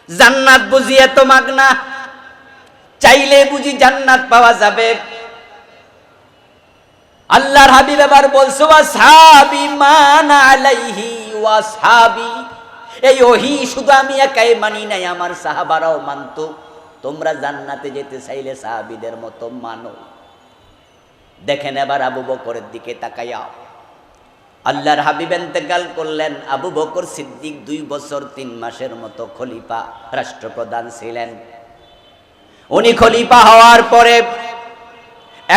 [SPEAKER 1] জান্নাত বুঝিয়ে তো মাগনা, চাইলে বুঝি জান্নাত পাওয়া যাবে? আল্লাহর হাবিব এবার বলছো ওয়াসহাবি মান আলাইহি ওয়াসহাবি, এই ওহী শুধু আমি একাই মানি নাই, আমার সাহাবারাও মানতো। তোমরা জান্নাতে যেতে চাইলে সাহাবীদের মতো মানো। দেখেন এবার আবু বকরের দিকে তাকাইয়া, আল্লাহর হাবিব ইন্তেকাল করলেন, আবু বকর সিদ্দিক 2 বছর 3 মাসের মতো খলিফা রাষ্ট্রপ্রধান ছিলেন। উনি খলিফা হওয়ার পরে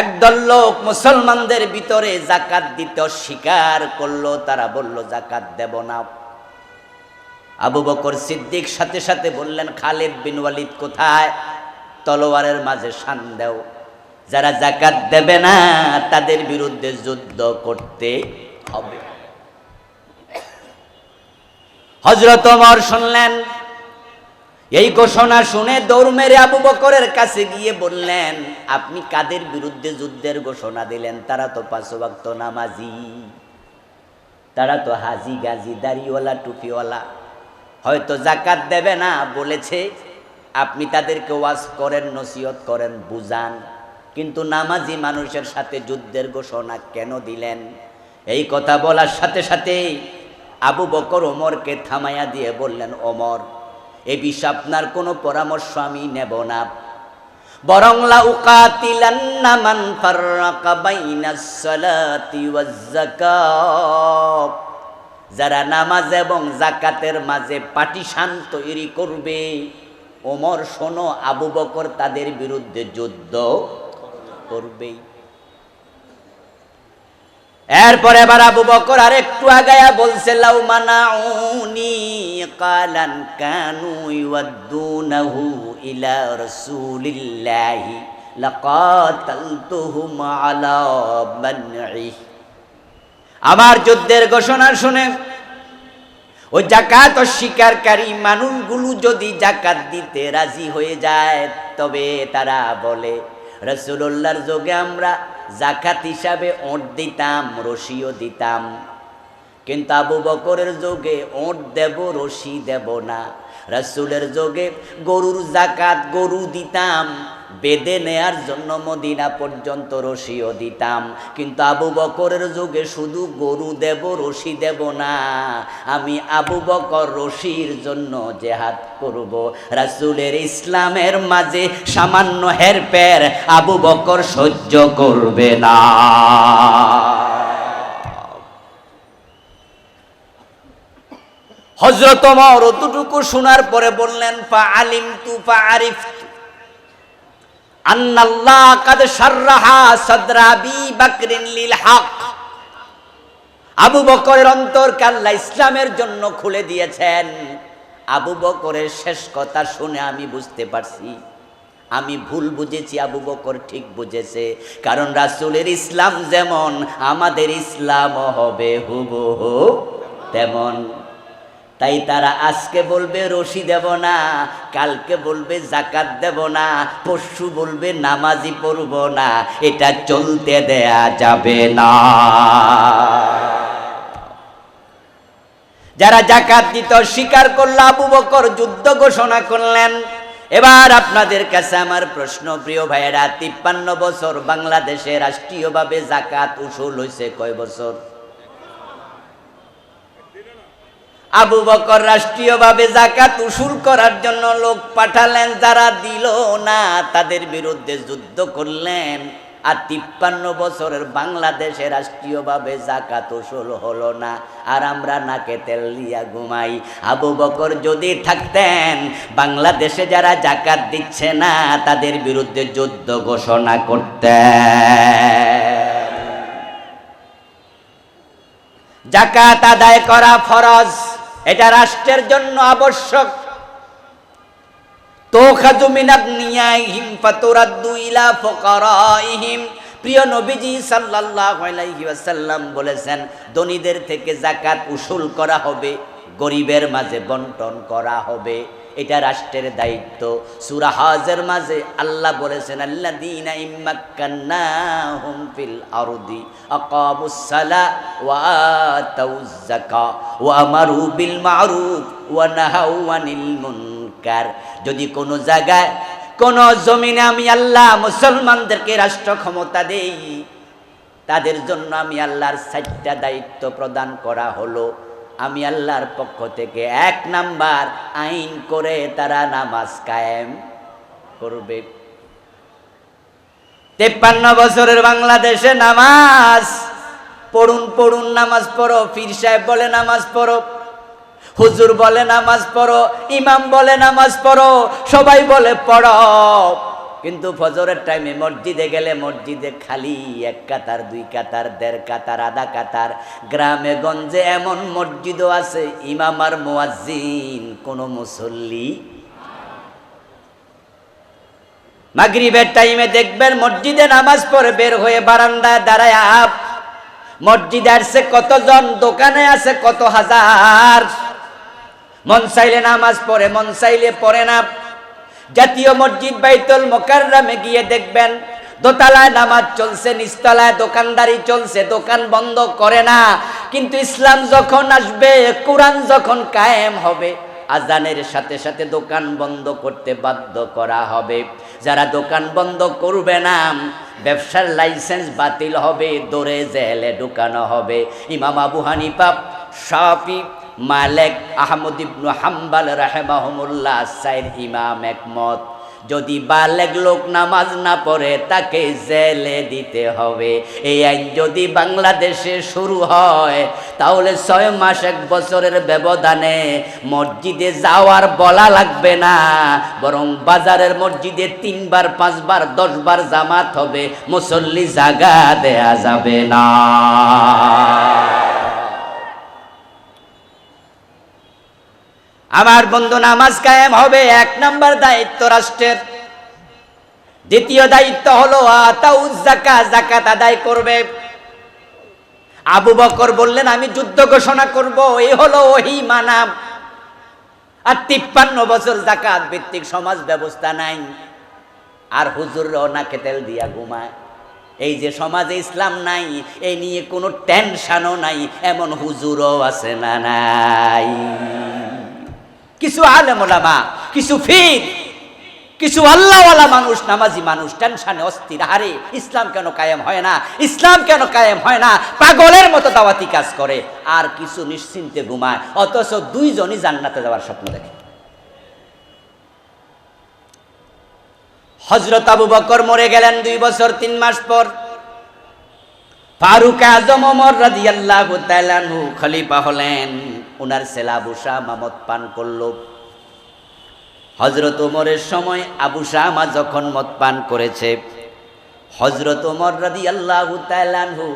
[SPEAKER 1] একদল লোক মুসলমানদের ভিতরে যাকাত দিতে অস্বীকার করলো, তারা বলল যাকাত দেব না। আবু বকর সিদ্দিক সাথে সাথে বললেন খালিদ বিন ওয়ালিদ কোথায়? তলোয়ারের মাঝে শান দাও, যারা যাকাত দেবে না তাদের বিরুদ্ধে যুদ্ধ করতে হবে। হযরত ওমর শুনলেন, এই ঘোষণা শুনে দৌড় মেরে আবু বকরের কাছে গিয়ে বললেন আপনি কাদের বিরুদ্ধে যুদ্ধের ঘোষণা দিলেন? তারা তো 5 ওয়াক্ত নামাজি, তারা তো হাজি গাজী দাড়িওয়ালা টুপিওয়ালা, হয়তো যাকাত দেবে না বলেছে। আপনি তাদেরকে ওয়াজ করেন, নসিহত করেন, বুঝান, কিন্তু নামাজি মানুষের সাথে যুদ্ধের ঘোষণা কেন দিলেন? এই কথা বলার সাথে সাথে আবু বকর ওমরকে থামাইয়া দিয়ে বললেন, ওমর, এই বিষয়ে আপনার কোনো পরামর্শ আমি নেব না, বরং লা উকাতিলান্না মান ফাররাকা বাইনাস সালাতি ওয়াজ যাকাত, যারা নামাজ এবং যাকাতের মাঝে পাটিশান তৈরি করবে, ওমর শোনো, আবু বকর তাদের বিরুদ্ধে যুদ্ধ করবে। এরপর এবার আবু বকর আর একটু আগায়া বলছে লাউ মানাউনি কালান কানু ইওয়াদুনাহু ইলা রাসূলিল্লাহি লাকাতালতুহুম আলা মানঈ। আমার যুদ্ধের ঘোষণা শুনে ওই যাকাত অস্বীকারী মানুষগুলো যদি যাকাত দিতে রাজি হয়ে যায়, তবে তারা বলে রাসূলুল্লাহর যুগে আমরা যাকাত হিসাবে ওট দিতাম, রশিও দিতাম, কিন্তু আবু বকরের যুগে ওট দেব, রশি দেব না। রাসূলের যুগে গরুর যাকাত, গরু দিতাম, বেদে নেয়ার জন্য মদিনা পর্যন্ত রশিও দিতাম, কিন্তু আবু বকরের যুগে শুধু গরু দেব, রশি দেব না। আমি আবু বকর রশির জন্য জেহাদ করব। রাসূলের ইসলামের মাঝে সামান্য হেরফের আবু বকর সহ্য করবে না। হযরত ওমর অতটুকু শোনার পরে বললেন ফাআলিমতু ফাআরিফতু আন্নাল্লাহ কাদ শাররাহা সাদরা আবি বকরিন লিল হক। আবু বকরের অন্তরকে আল্লাহ ইসলামের জন্য খুলে দিয়েছেন। আবু বকরের শেষ কথা শুনে আমি বুঝতে পারছি আমি ভুল বুঝেছি, আবু বকর ঠিক বুঝেছে। কারণ রাসূলের ইসলাম যেমন আমাদের ইসলামও হবে হুবহু তেমন। তাই তারা আজকে বলবে রশি দেব না, কালকে বলবে যাকাত দেব না, পরশু বলবে নামাজি পড়ব না। এটা চলতে দেয়া যাবে না। যারা যাকাত দিতে স্বীকার করল, আবু বকর যুদ্ধ ঘোষণা করলেন। এবার আপনাদের কাছে আমার প্রশ্ন, প্রিয় ভাইয়েরা, 53 বছর বাংলাদেশে রাষ্ট্রীয়ভাবে যাকাত উসুল হয়েছে কয় বছর? আবু বকর রাষ্ট্রীয়ভাবে যাকাত উসুল করার জন্য লোক পাঠালেন, যারা দিল না তাদের বিরুদ্ধে যুদ্ধ করলেন। আর 53 বছরের বাংলাদেশে রাষ্ট্রীয়ভাবে যাকাত উসুল হলো না, আর আমরা নাকে তেল দিয়া ঘুমাই। আবু বকর যদি থাকতেন, বাংলাদেশে যারা যাকাত দিচ্ছে না তাদের বিরুদ্ধে যুদ্ধ ঘোষণা করতেন। যাকাত আদায় করা ফরজ, এটা রাষ্ট্রের জন্য আবশ্যক। তুখাযু মিন আগনিয়াইহিম ফাতুরাদ্দু ইলা ফুকারাইহিম। প্রিয় নবীজি সাল্লাল্লাহু আলাইহি ওয়াসাল্লাম বলেছেন, ধনীদের থেকে যাকাত উসুল করা হবে, গরিবের মাঝে বন্টন করা হবে। এটা রাষ্ট্রের দায়িত্ব। সূরা হজের মাঝে আল্লাহ বলেছেন, আল্লাযীনা ইম্মাক্কান্নাহুম ফিল আরদি আকামুস সালাহ ওয়া আতাউয যাকাত ওয়া আমারু বিল মা'রুফ ওয়া নাহাউ আনিল মুনকার। যদি কোনো জায়গায়, কোনো জমিনে আমি আল্লাহ মুসলমানদেরকে রাষ্ট্র ক্ষমতা দেই, তাদের জন্য আমি আল্লাহর 4টা দায়িত্ব প্রদান করা হলো। আমি আল্লাহর পক্ষ থেকে 1 নাম্বার আইন করে তারা নামাজ কায়েম করবে। 53 বছরের বাংলাদেশে নামাজ পড়ুন, নামাজ পড়ো। পীর সাহেব বলে নামাজ পড়ো, হুজুর বলে নামাজ পড়ো, ইমাম বলে নামাজ পড়ো, সবাই বলে পড়ো। কিন্তু ফজরের টাইমে মসজিদে গেলে মসজিদে খালি 1 কাতার, 2 কাতার, 1.5 কাতার, আধা কাতার। গ্রামে গঞ্জে এমন মসজিদও আছে ইমাম আর মুয়াজ্জিন কোনো মুসল্লি। মাগরিবের টাইমে দেখবেন মসজিদে নামাজ পড়ে বের হয়ে বারান্দায় দাঁড়ায়, মসজিদে আসছে কতজন, দোকানে আছে কত হাজার। মন চাইলে নামাজ পড়ে, মন চাইলে পড়ে না। জাতীয় মসজিদ বাইতুল মুকাররমে গিয়ে দেখবেন দোতলায় নামাজ চলছে, নিচতলায় দোকানদারি চলছে, দোকান বন্ধ করে না। কিন্তু ইসলাম যখন আসবে, কোরআন যখন কায়েম হবে, আজানের সাথে সাথে দোকান বন্ধ করতে বাধ্য করা হবে। যারা দোকান বন্ধ করবে না, ব্যবসার লাইসেন্স বাতিল হবে, দৌড়ে জেলে ঢুকানো হবে। ইমাম আবু হানিফা, শাফি, মালিক, আহমদ ইবনে হাম্বল রাহিমাহুমুল্লাহ 4 ইমাম একমত, যদি বালেগ লোক নামাজ না পড়ে তাকে জেলে দিতে হবে। এই আইন যদি বাংলাদেশে শুরু হয়, তাহলে 6 মাস 1 বছরের ব্যবধানে মসজিদে যাওয়ার বলা লাগবে না, বরং বাজারের মসজিদে 3 বার 5 বার 10 বার জামাত হবে, মুসল্লি জায়গা দেয়া যাবে না। আমার বন্ধু, নামাজ কায়েম হবে 1 নাম্বার দায়িত্ব রাষ্ট্রের। দ্বিতীয় দায়িত্ব হলো আতাউয যাকাত, যাকাত আদায় করবে। আবু বকর বললেন আমি যুদ্ধ ঘোষণা করব, এই হলো ওহী মানা। আর 53 বছর যাকাত ভিত্তিক সমাজ ব্যবস্থা নাই, আর হুজুররাও নাকে তেল দিয়া ঘুমায়। এই যে সমাজে ইসলাম নাই, এই নিয়ে কোনো টেনশনও নাই, এমন হুজুরও আছে না নাই? কিছু আলেম ওলামা, কিছু ফির, কিছু আল্লাহওয়ালা মানুষ, নামাজি মানুষ টেনশনে অস্থির, আরে ইসলাম কেন কায়েম হয় না, ইসলাম কেন কায়েম হয় না, পাগলের মতো দাওয়াতি কাজ করে। আর কিছু নিশ্চিন্তে ঘুমায়, অথচ 2 জনই জান্নাতে যাওয়ার স্বপ্ন দেখে। হযরত আবু বকর মরে গেলেন 2 বছর 3 মাস পর। ফারুক আজম ওমর রাদিয়াল্লাহু তাআলা আনহু খলিফা হলেন। উনার ছেলে আবু শামা মদ পান করল। হযরত ওমরের সময় আবু শামা যখন মদ পান করেছে, হযরত ওমর রাদিয়াল্লাহু তাআলা আনহু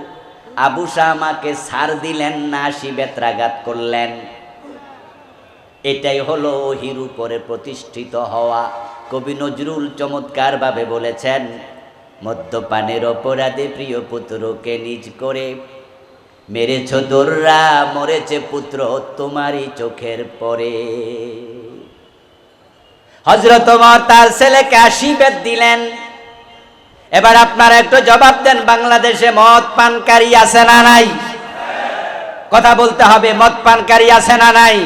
[SPEAKER 1] আবু শামাকে ছাড় দিলেন না, 80 বেত্রাঘাত করলেন। এটাই হলো ওহির উপরে প্রতিষ্ঠিত হওয়া। কবি নজরুল চমৎকারভাবে বলেছেন, মদ্যপানের অপরাধে প্রিয় পুত্রকে নিজ করে মেরেছ দোররা, মরেছে পুত্র তোমারই চোখের পরে। হযরত ওমর তার ছেলেকে 80 বেত দিলেন। এবার আপনারা একটু জবাব দেন, বাংলাদেশে মদ পানকারী আছে না নাই? কথা বলতে হবে, মদ পানকারী আছে না নাই?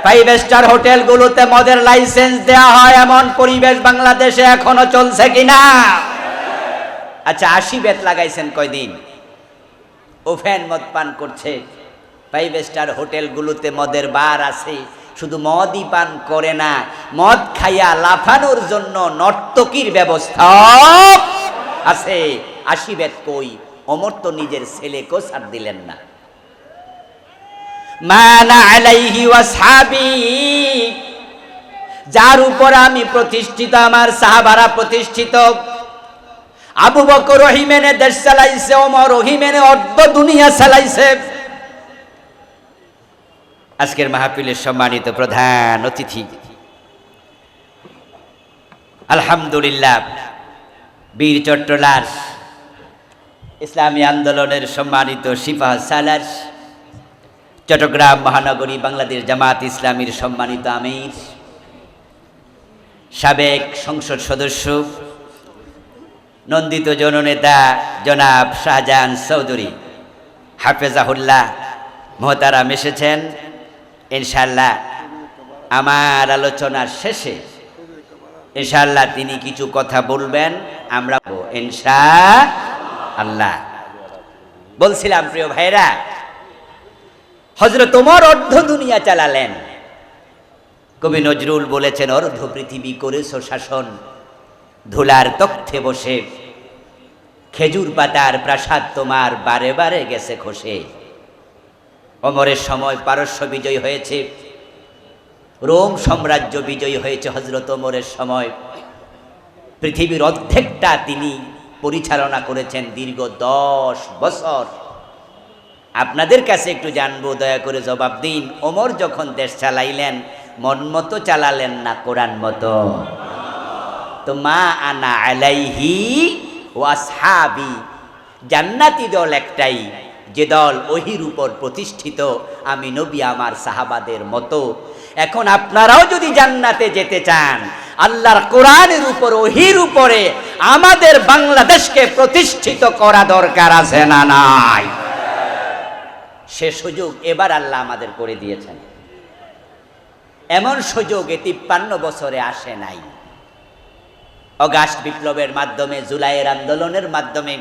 [SPEAKER 1] 5 স্টার হোটেলগুলোতে মদের লাইসেন্স দেয়া হয়, এমন পরিবেশ বাংলাদেশে এখনো চলছে কিনা? আচ্ছা, 80 বেত লাগাইছেন কয়দিন? ওফেন মদ পান করছে। 5 স্টার হোটেলগুলোতে মদের বার আছে, শুধু মদই পান করে না, মদ খাইয়া লাফানোর জন্য নর্তকীর ব্যবস্থা আছে। 80 বেত কই? ওমর তো নিজের ছেলেকেও ছাড় দিলেন না। মানা আলাইহি ওয়াসহাবি, যার উপর আমি প্রতিষ্ঠিত, আমার সাহাবারা প্রতিষ্ঠিত। আবু বকর রহিমেনে দেশ চালাইছে, ওমর রহিমেনে অর্ধ দুনিয়া চালাইছে। আজকের মাহফিলের সম্মানিত প্রধান অতিথি, আলহামদুলিল্লাহ, বীর চট্টলার ইসলামী আন্দোলনের সম্মানিত সিপাহ সালার, চট্টগ্রাম মহানগরী বাংলাদেশ জামাত ইসলামীর সম্মানিত আমির, সাবেক সংসদ সদস্য, নন্দিত জননেতা জনাব শাহজাহান চৌধুরী হাফেজাহুল্লাহ মোহতারাম এসেছেন। ইনশাআল্লাহ আমার আলোচনার শেষে ইনশাআল্লাহ তিনি কিছু কথা বলবেন, আমরা ইনশাআল্লাহ। বলছিলাম প্রিয় ভাইরা, হযরত ওমর অর্ধ দুনিয়া চালালেন। কবি নজরুল বলেছেন, অর্ধ পৃথিবী করেছ শাসন, ধুলার তখ্তে বসে, খেজুর পাতার প্রাসাদ তোমার বারে বারে গেছে খসে। ওমরের সময় পারস্য বিজয় হয়েছে, রোম সাম্রাজ্য বিজয়ী হয়েছে হযরত ওমরের সময়। পৃথিবীর অর্ধেকটা তিনি পরিচালনা করেছেন দীর্ঘ 10 বছর। আপনাদের কাছে একটু জানবো, দয়া করে জবাব দিন, ওমর যখন দেশ চালাইলেন মন মতো চালালেন না কোরআন মতো? তো মা আনা আলাইহি ওয়াসহাবি, জান্নাতি দল একটাই, যে দল ওহির উপর প্রতিষ্ঠিত, আমি নবী আমার সাহাবাদের মতো। এখন আপনারাও যদি জান্নাতে যেতে চান, আল্লাহর কোরআনের উপর, ওহির উপরে আমাদের বাংলাদেশকে প্রতিষ্ঠিত করা দরকার আছে না নাই? সে সুযোগ এবার আল্লাহ আমাদের করে দিয়েছেন। এমন সুযোগ 53 বছরে আসে নাই। অগাস্ট বিপ্লবের মাধ্যমে, জুলাইয়ের আন্দোলনের মাধ্যমে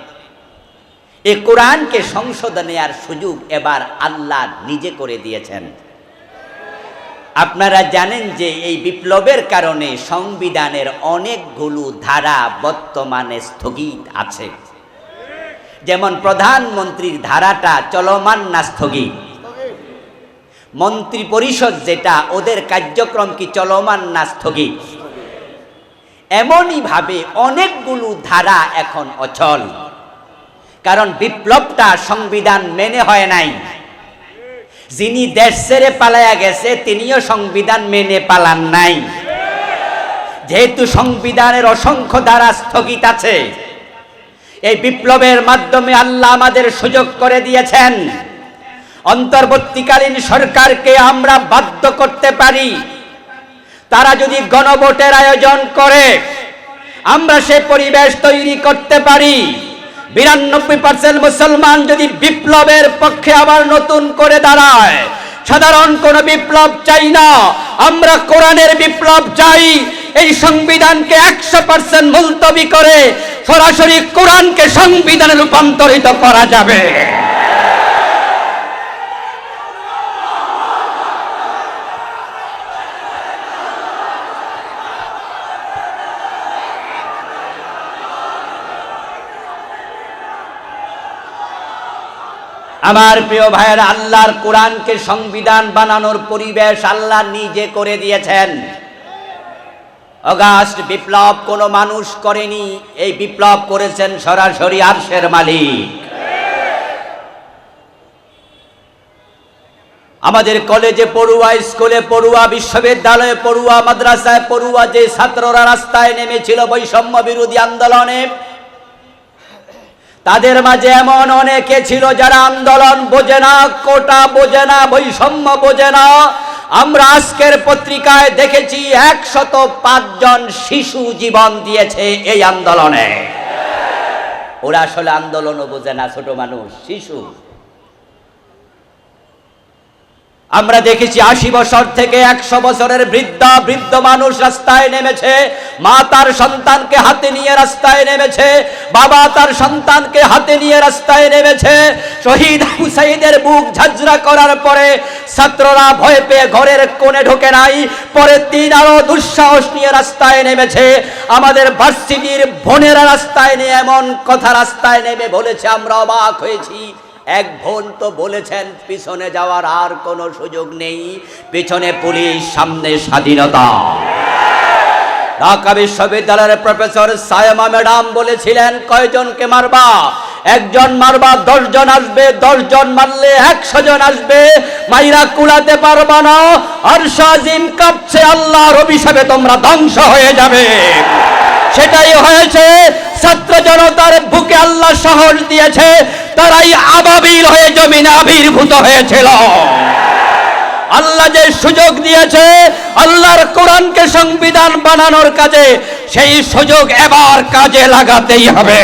[SPEAKER 1] এই কোরআনকে সংশোধনে আর সুযোগ এবার আল্লাহ নিজে করে দিয়েছেন। আপনারা জানেন যে এই বিপ্লবের কারণে সংবিধানের অনেকগুলো ধারা বর্তমানে স্থগিত আছে। যেমন প্রধানমন্ত্রীর ধারাটা চলমান না স্থগিত? মন্ত্রী পরিষদ যেটা, ওদের কার্যক্রম কি চলমান না স্থগিত? এমনই ভাবে অনেকগুলো ধারা এখন অচল, কারণ বিপ্লবটা সংবিধান মেনে হয় নাই। যিনি দেশ ছেড়ে পালায়া গেছে তিনিও সংবিধান মেনে পালান নাই। যেহেতু সংবিধানের অসংখ্য ধারা স্থগিত আছে, এই বিপ্লবের মাধ্যমে আল্লাহ আমাদের সুযোগ করে দিয়েছেন। অন্তর্বর্তীকালীন সরকারকে আমরা বাধ্য করতে পারি, তারা যদি গণভোটের আয়োজন করে আমরা সে পরিবেশ তৈরি করতে পারি। 92% মুসলমান যদি বিপ্লবের পক্ষে আবার নতুন করে দাঁড়ায়, সাধারণ কোন বিপ্লব চাই না, আমরা কোরআনের বিপ্লব চাই। এই সংবিধানকে 100% মুলতবি করে সরাসরি কোরআনকে সংবিধানে রূপান্তরিত করা যাবে। আমার প্রিয় ভাইয়েরা, আল্লাহর কোরআনকে সংবিধান বানানোর পরিবেশ আল্লাহ নিজে করে দিয়েছেন। অগাস্ট বিপ্লব কোনো মানুষ করেনি, এই বিপ্লব করেছেন সরাসরি আরশের মালিক। আমাদের কলেজে পড়ুয়া, স্কুলে পড়ুয়া, বিশ্ববিদ্যালয়ে পড়ুয়া, মাদ্রাসায় পড়ুয়া যে ছাত্ররা রাস্তায় নেমেছিল বৈষম্য বিরোধী আন্দোলনে, তাদের মাঝে এমন অনেকে ছিল যারা আন্দোলন বোঝে না, কোটা বোঝে না, বৈষম্য বোঝে না। আমরা আজকের পত্রিকায় দেখেছি 105 জন শিশু জীবন দিয়েছে এই আন্দোলনে। ওরা আসলে আন্দোলনও বোঝে না, ছোট মানুষ, শিশু। আমরা দেখেছি 80 বছর থেকে 100 বছরের বৃদ্ধ মানুষ রাস্তায় নেমেছে, মা তার সন্তানকে হাতে নিয়ে রাস্তায় নেমেছে, বাবা তার সন্তানকে হাতে নিয়ে রাস্তায় নেমেছে। শহীদ হুসাইনের বুক ঝাঁঝরা করার পরে ছাত্ররা ভয় পেয়ে ঘরের কোণে ঢোকে নাই, পরের দিন আরো দুঃসাহস নিয়ে রাস্তায় নেমেছে। আমাদের ভার্সিটির বোনেরা রাস্তায় নিয়ে এমন কথা রাস্তায় নেমে বলেছে, আমরা অবাক হয়েছি। এক বোন তো বলেছেন পিছনে যাওয়ার আর কোনো সুযোগ নেই, পিছনে পুলিশ, সামনে স্বাধীনতা। ঢাকা বিশ্ববিদ্যালয়ের প্রফেসর সায়মা ম্যাডাম বলেছিলেন, কয়জনকে মারবা? একজন মারবা 10 জন আসবে, 10 জন মারলে 100 জন আসবে, মাইরা কুলাতে পারবা না। আরশ আজিম কাঁপছে, আল্লাহর অভিশাপে তোমরা ধ্বংস হয়ে যাবে। সেটাই হয়েছে। ছাত্র জনতার বুকে আল্লাহ সাহস দিয়েছে, তারাই আবাবিল হয়ে জমিনে আবির্ভূত হয়েছিল। আল্লাহ যে সুযোগ দিয়েছে আল্লাহর কোরআনকে সংবিধান বানানোর কাজে, সেই সুযোগ এবার কাজে লাগাতেই হবে।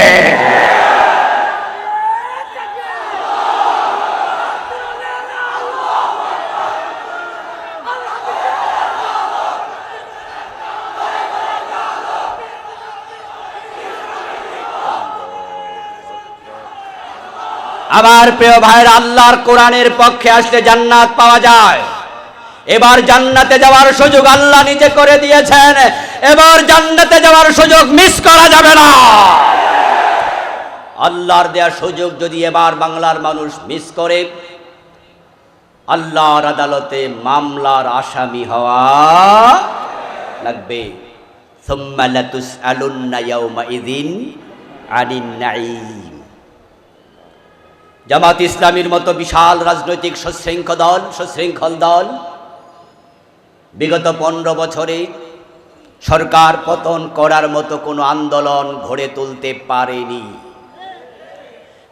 [SPEAKER 1] আমার প্রিয় ভাইরা, আল্লাহর কোরআনের পক্ষে আসলে জান্নাত পাওয়া যায়। এবার জান্নাতে যাওয়ার সুযোগ আল্লাহ নিজে করে দিয়েছেন। এবার জান্নাতে যাওয়ার সুযোগ মিস করা যাবে না। আল্লাহর দেয়া সুযোগ যদি এবার বাংলার মানুষ মিস করে, আল্লাহর আদালতে মামলার আসামি হওয়া লাগবে। সুম্মা লাতুসআলুন্না ইয়াওমাইযিন আনিন নাঈম। জামাত ইসলামীর মতো বিশাল রাজনৈতিক সুশৃঙ্খল দল বিগত 15 বছরে সরকার পতন করার মতো কোনো আন্দোলন গড়ে তুলতে পারেনি।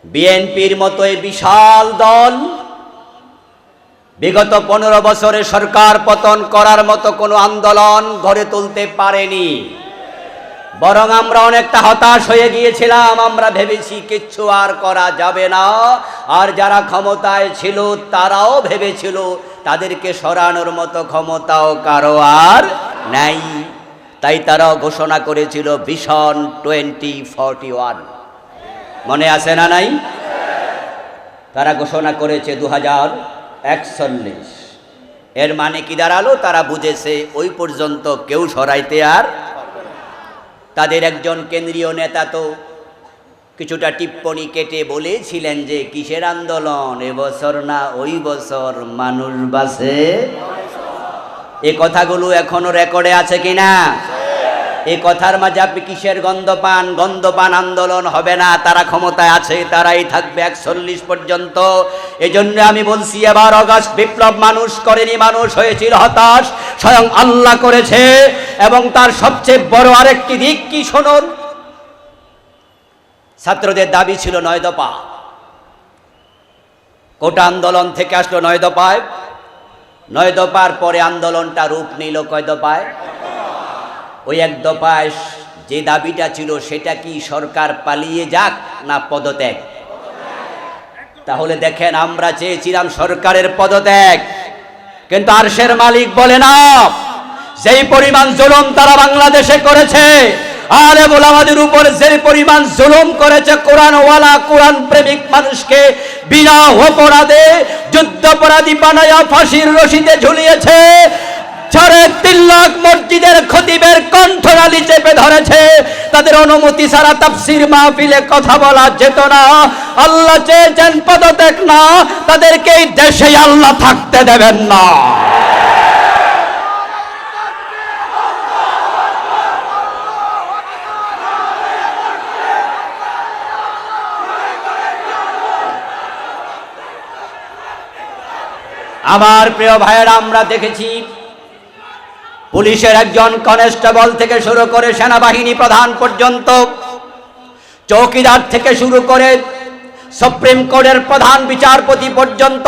[SPEAKER 1] বিএনপির মতো এই বিশাল দল বিগত 15 বছরে সরকার পতন করার মতো কোনো আন্দোলন গড়ে তুলতে পারেনি। বরং আমরা অনেকটা হতাশ হয়ে গিয়েছিলাম। আমরা ভেবেছি কিচ্ছু আর করা যাবে না। আর যারা ক্ষমতায় ছিল তারাও ভেবেছিল তাদেরকে সরানোর মতো ক্ষমতাও কারো আর নাই। তাই তারাও ঘোষণা করেছিল ভিশন 2041। মনে আছে না নাই? তারা ঘোষণা করেছে 2041। এর মানে কি দাঁড়ালো? তারা বুঝেছে ওই পর্যন্ত কেউ সরাইতে আর। তাদের একজন কেন্দ্রীয় নেতা তো কিছুটা টিপ্পনী কেটে বলেছিলেন যে কিসের আন্দোলন, এবছর না ওই বছর মানুষ বাঁচে। এই কথাগুলো এখনো রেকর্ডে আছে কিনা? এই কথার মাঝে আপনি কিসের গন্ধ পান? গন্ধপান আন্দোলন হবে না। তারা ক্ষমতায় আছে, তারাই থাকবে 41 পর্যন্ত। এজন্য আমি বলছি, এবার অগাস্ট বিপ্লব মানুষ করেনি, মানুষ হয়েছিল হতাশ, স্বয়ং আল্লাহ করেছে। এবং তার সবচেয়ে বড় আরেকটি দিক কি শুনুন, ছাত্রদের দাবি ছিল 9 দফা। কোটা আন্দোলন থেকে আসলো 9 দফায়। 9 দফার পরে আন্দোলনটা রূপ নিল কয় দফায়? ওই 1 দফায় যে দাবিটা ছিল সেটা কি সরকার পালিয়ে যাক না পদত্যাগ? তাহলে দেখেন, আমরা চেয়েছিলাম সরকারের পদত্যাগ, কিন্তু আরশের মালিক বলে না। যেই পরিমাণ জুলুম তারা বাংলাদেশে করেছে, আলেম ওলামাদের উপর যে পরিমাণ জুলুম করেছে, কোরআনওয়ালা কোরআন প্রেমিক মানুষকে বিনা অপরাধে যুদ্ধাপরাধী বানায়া ফাঁসির রশিতে ঝুলিয়েছে, 3.5 লাখ মসজিদের খতিবের কণ্ঠনালী চেপে ধরেছে, তাদের অনুমতি ছাড়া তাফসীর মাহফিলে কথা বলা যেত না। আল্লাহ চেয়েছেন পদত্যাগ না, তাদেরকে এই দেশে আল্লাহ থাকতে দেবেন না। আমার প্রিয় ভাইয়েরা, আমরা দেখেছি পুলিশের একজন কনস্টেবল থেকে শুরু করে সেনাবাহিনী প্রধান পর্যন্ত, চৌকিদার থেকে শুরু করে সুপ্রিম কোর্টের প্রধান বিচারপতি পর্যন্ত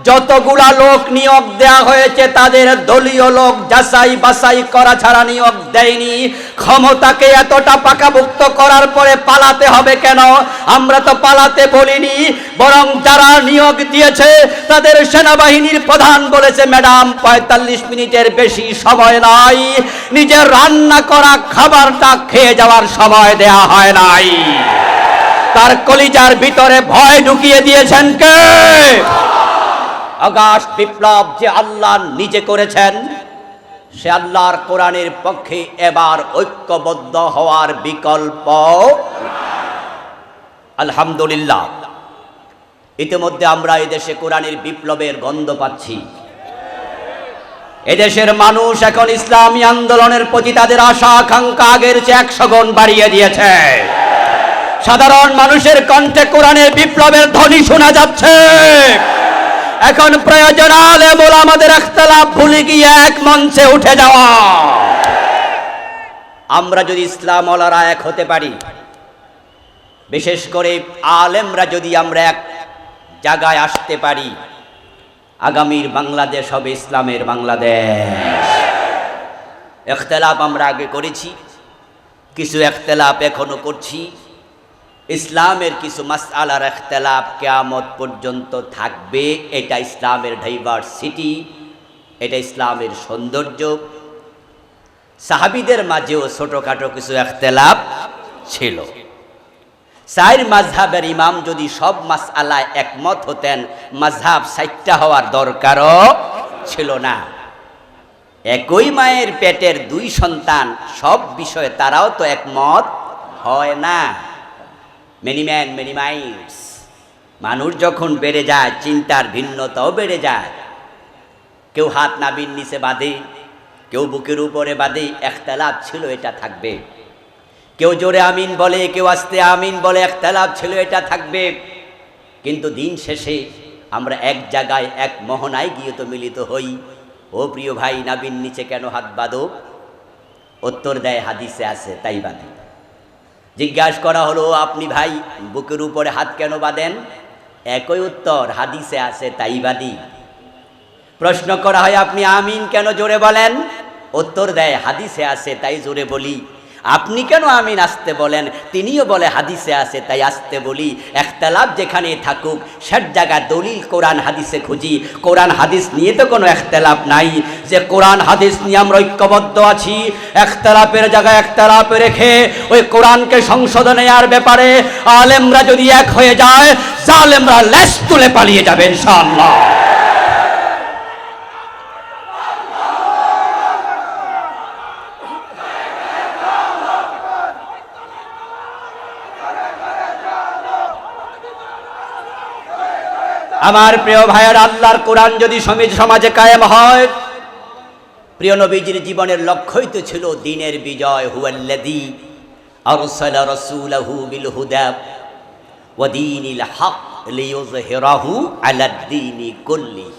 [SPEAKER 1] যতগুলা লোক নিয়োগ দেয়া হয়েছে তাদের দলীয় লোক যাচাই বাছাই করা ছাড়া নিয়োগ দেয়নি। ক্ষমতাকে এতটা পাকাভুক্ত করার পরে পালাতে হবে কেন? আমরা তো পালাতে বলিনি, বরং যারা নিয়োগ দিয়েছে তাদের সেনাবাহিনীর প্রধান বলেছে, ম্যাডাম ৪৫ মিনিটের বেশি সময় নাই, নিজের রান্না করা খাবারটা খেয়ে যাওয়ার সময় দেয়া হয় নাই। তার কলিজার ভিতরে ভয় ঢুকিয়ে দিয়েছেন কে? আগস্ট বিপ্লব যে আল্লাহ নিজে করেছেন, সে আল্লাহর কোরআনের পক্ষে এবার ঐক্যবদ্ধ হওয়ার বিকল্প। আলহামদুলিল্লাহ, ইতিমধ্যে আমরা এদেশে কোরআনের বিপ্লবের গন্ধ পাচ্ছি। এদেশের মানুষ এখন ইসলামী আন্দোলনের প্রতি তাদের আশা আকাঙ্ক্ষা আগের চেয়ে ১০০ গুণ বাড়িয়ে দিয়েছে। সাধারণ মানুষের কণ্ঠে কোরআনের বিপ্লবের ধ্বনি শোনা যাচ্ছে। এখন প্রয়োজন আলেম ওলামাদের ইখতিলাফ ভুলে গিয়ে এক মঞ্চে উঠে যাওয়া। আমরা যদি ইসলাম ওয়ালারা এক হতে পারি, বিশেষ করে আলেমরা যদি আমরা এক জায়গায় আসতে পারি, আগামীর বাংলাদেশ হবে ইসলামের বাংলাদেশ। ইখতিলাফ আমরা আগে করেছি, কিছু ইখতিলাফ এখনো করছি। ইসলামের কিছু মাসআলার ইখতিলাফ কিয়ামত পর্যন্ত থাকবে। এটা ইসলামের ডাইভার্সিটি, এটা ইসলামের সৌন্দর্য। সাহাবীদের মাঝেও ছোটখাটো কিছু ইখতিলাফ ছিল। চার মাযহাবের ইমাম যদি সব মাসআলায় একমত হতেন, মাযহাব ৬০টা হওয়ার দরকারও ছিল না। একই মায়ের পেটের দুই সন্তান, সব বিষয়ে তারাও তো একমত হয় না। Many man many minds. মানুষ যখন বেড়ে যায়, চিন্তার ভিন্নতাও বেড়ে যায়। কেউ হাত নাভির নিচে বাঁধে, কেউ বুকের উপরে বাঁধে। ইখতিলাফ ছিল, এটা থাকবে। কেউ জোরে আমিন বলে, কেউ আস্তে আমিন বলে, ইখতিলাফ ছিল, এটা থাকবে। কিন্তু দিন শেষে আমরা এক জায়গায় এক মোহনায় গিয়ে তো মিলিত হই। ও প্রিয় ভাই, নাভির নিচে কেন হাত বাঁধো? উত্তর দেয়, হাদিসে আছে তাই বাঁধি। জিজ্ঞাসা করা হলো, আপনি ভাই বুকের উপরে হাত কেন বাঁধেন? একই উত্তর, হাদিসে আছে তাই বাঁধি। প্রশ্ন করা হয়, আপনি আমিন কেন জোরে বলেন? উত্তর দেয়, হাদিসে আছে তাই জোরে বলি। আপনি কেন আমিন আসতে বলেন? তিনিও বলে, হাদিসে আছে তাই আসতে বলি। ইখতিলাফ যেখানে থাকুক, সব জায়গায় দলিল কোরআন হাদিসে খুঁজি। কোরআন হাদিস নিয়ে তো কোনো ইখতিলাফ নাই, যে কোরআন হাদিস নিয়ে আমরা ঐক্যবদ্ধ আছি। ইখতিলাফের জায়গায় ইখতিলাফ রেখে ওই কোরআনকে সংশোধনের ব্যাপারে আলেমরা যদি এক হয়ে যায়, জালেমরা লেজ তুলে পালিয়ে যাবে ইনশাআল্লাহ। আমার প্রিয় ভাইয়ের, আল্লাহর কোরআন যদি সমাজে কায়েম হয়, প্রিয় নবীজির জীবনের লক্ষ্যই তো ছিল দ্বীনের বিজয়। হুয়াল্লাযী আরসালা রাসূলাহু বিল হুদা ওয়া দীনিল হক লিইয়ুযহিরাহু আলাদ দীনি কুল্লি।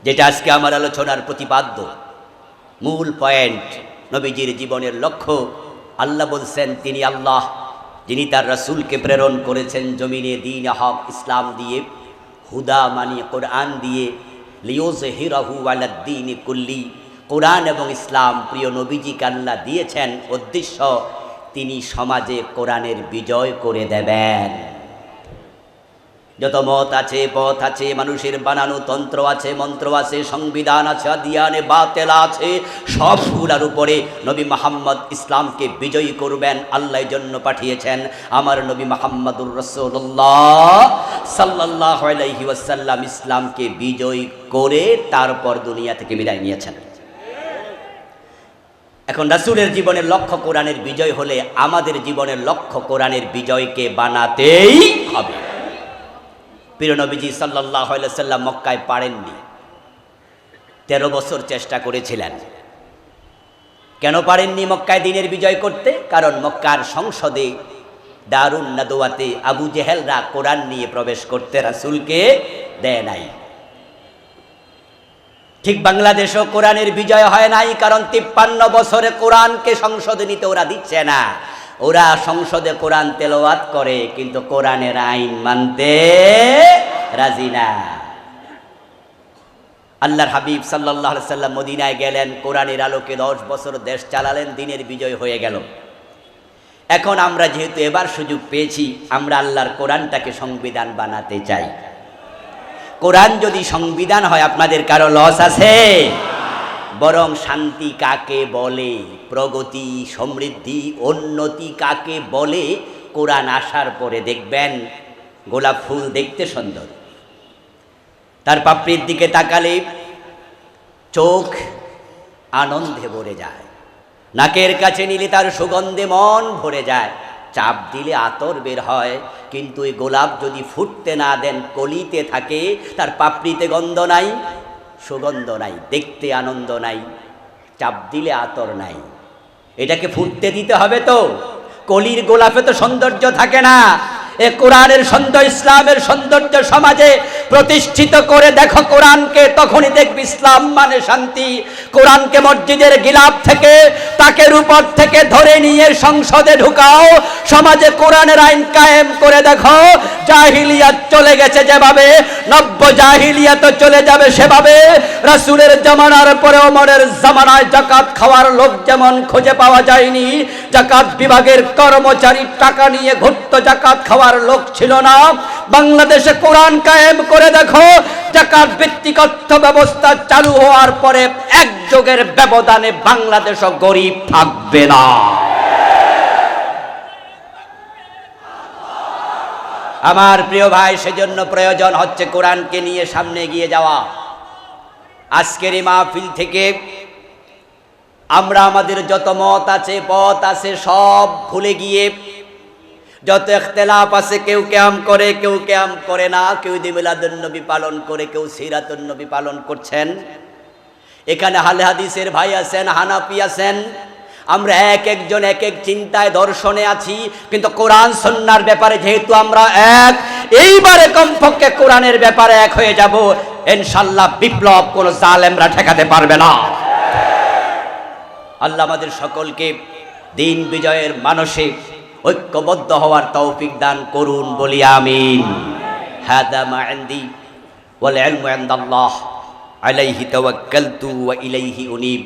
[SPEAKER 1] যেটা আজকে আমার আলোচনার প্রতিপাদ্য মূল পয়েন্ট। নবীজির জীবনের লক্ষ্য, আল্লাহ বলছেন তিনি আল্লাহ, যিনি তার রাসূলকে প্রেরণ করেছেন জমিনে দ্বীন হক ইসলাম দিয়ে, হুদা মানে কোরআন দিয়ে, লিইয়ুযহিরাহু আলাদ দীনি কুল্লি। কোরআন এবং ইসলাম প্রিয় নবীজিকে আল্লাহ দিয়েছেন উদ্দেশ্য, তিনি সমাজে কোরআনের বিজয় করে দেবেন। যত মত আছে, পথ আছে, মানুষের বানানো তন্ত্র আছে, মন্ত্র আছে, সংবিধান আছে, আদিয়ানে বাতেল আছে, সবগুলার উপরে নবী মুহাম্মদ ইসলামকে বিজয়ী করবেন। আল্লাহ জন্য পাঠিয়েছেন আমার নবী মুহাম্মদুর রাসূলুল্লাহ সাল্লাল্লাহু আলাইহি ওয়াসাল্লাম। ইসলামকে বিজয়ী করে তারপর দুনিয়া থেকে বিদায় নিয়েছেন। এখন রাসূলের জীবনের লক্ষ্য কোরআনের বিজয় হলে আমাদের জীবনের লক্ষ্য কোরআনের বিজয়কে বানাতেই হবে। প্রিয় নবীজি সাল্লাল্লাহু আলাইহি ওয়াসাল্লাম মক্কায় পারেননি, 13 বছর চেষ্টা করেছিলেন। কেন পারেননি মক্কায় দ্বীনের বিজয় করতে? কারণ মক্কার সংসদে দারুন নাদওয়াতে আবু জেহেলরা কোরআন নিয়ে প্রবেশ করতে রাসূলকে দেয় নাই। ঠিক বাংলাদেশও কোরআনের বিজয় হয় নাই, কারণ 53 বছরে কোরআনকে সংসদে নিতে ওরা দিচ্ছে না। ওরা সংসদে কোরআন তেলাওয়াত করে, কিন্তু কোরআনের আইন মানতে রাজি না। আল্লাহর হাবিব সাল্লাল্লাহু আলাইহি সাল্লাম মদিনায় গেলেন, কোরআনের আলোকে 10 বছর দেশ চালালেন, দিনের বিজয় হয়ে গেল। এখন আমরা যেহেতু এবার সুযোগ পেয়েছি, আমরা আল্লাহর কোরআনটাকে সংবিধান বানাতে চাই। কোরআন যদি সংবিধান হয়, আপনাদের কারো লস আছে? বরং শান্তি কাকে বলে, প্রগতি, সমৃদ্ধি, উন্নতি কাকে বলে, কোরআন আসার পরে দেখবেন গোলাপ ফুল দেখতে সুন্দর, তার পাপড়ির দিকে তাকালে চোখ আনন্দে ভরে যায়, নাকের কাছে নিলে তার সুগন্ধে মন ভরে যায়, চাপ দিলে আতর বের হয়। কিন্তু এই গোলাপ যদি ফুটতে না দেন, কলিতে থাকে, তার পাপড়িতে গন্ধ নাই, সুগন্ধ নাই, দেখতে আনন্দ নাই, চাপ দিলে আতর নাই। এটাকে ফুটতে দিতে হবে তো। কলির গোলাপে তো সৌন্দর্য থাকে না। এ কোরআনের সৌন্দর্য, ইসলামের সৌন্দর্য সমাজে প্রতিষ্ঠিত করে দেখো কোরআনকে, তখনই দেখবি ইসলাম মানে শান্তি। কোরআনকে মসজিদের গিলাফ থেকে, তাকের উপর থেকে ধরে নিয়ে সংসদে ঢুকাও, সমাজে কোরআনের আইন কায়েম করে দেখো। জাহিলিয়াত চলে গেছে যেভাবে, নব্য জাহিলিয়াত চলে যাবে সেভাবে। রাসূলের জামানার পরে ওমরের জামানায় যাকাত খাওয়ার লোক যেমন খুঁজে পাওয়া যায়নি, যাকাত বিভাগের কর্মচারী টাকা নিয়ে ঘুরতো, যাকাত খাওয়ার লোক ছিল না। বাংলাদেশে কোরআন কায়েম করে দেখো, যাকাত ভিত্তিক অর্থ ব্যবস্থা চালু হওয়ার পরে এক যুগের ব্যবধানে বাংলাদেশও গরিব থাকবে না। আমার প্রিয় ভাই, সেজন্য প্রয়োজন হচ্ছে কোরআনকে নিয়ে সামনে এগিয়ে যাওয়া। আজকের এই মাহফিল থেকে আমরা আমাদের যত মত আছে, পথ আছে, সব ভুলে গিয়ে, যত ইখতিলাফ আছে, কেউ কিয়াম করে, কেউ কিয়াম করে না, কেউ ঈদে মিলাদুন নবী পালন করে, কেউ সিরাতুন নবী পালন করছেন। এখানে আহলে হাদিসের ভাই আছেন, হানাফি আছেন, আমরা এক একজন এক এক চিন্তায়, দর্শনে আছি, কিন্তু কোরআন সুন্নাহর ব্যাপারে যেহেতু আমরা এক, এইবারে কমপক্ষে কোরআনের ব্যাপারে এক হয়ে যাব। ইনশাআল্লাহ বিপ্লব কোন জালেমরা ঠেকাতে পারবে না। আল্লাহ আমাদের সকলকে দিন বিজয়ের মানসিক ঐক্যবদ্ধ হওয়ার তৌফিক দান করুন, বলি আমিন। হাদা মা ইনদি ওয়াল ইলমু ইনদাল্লাহ আলাইহি তাওয়াক্কালতু ওয়া ইলাইহি উনীব।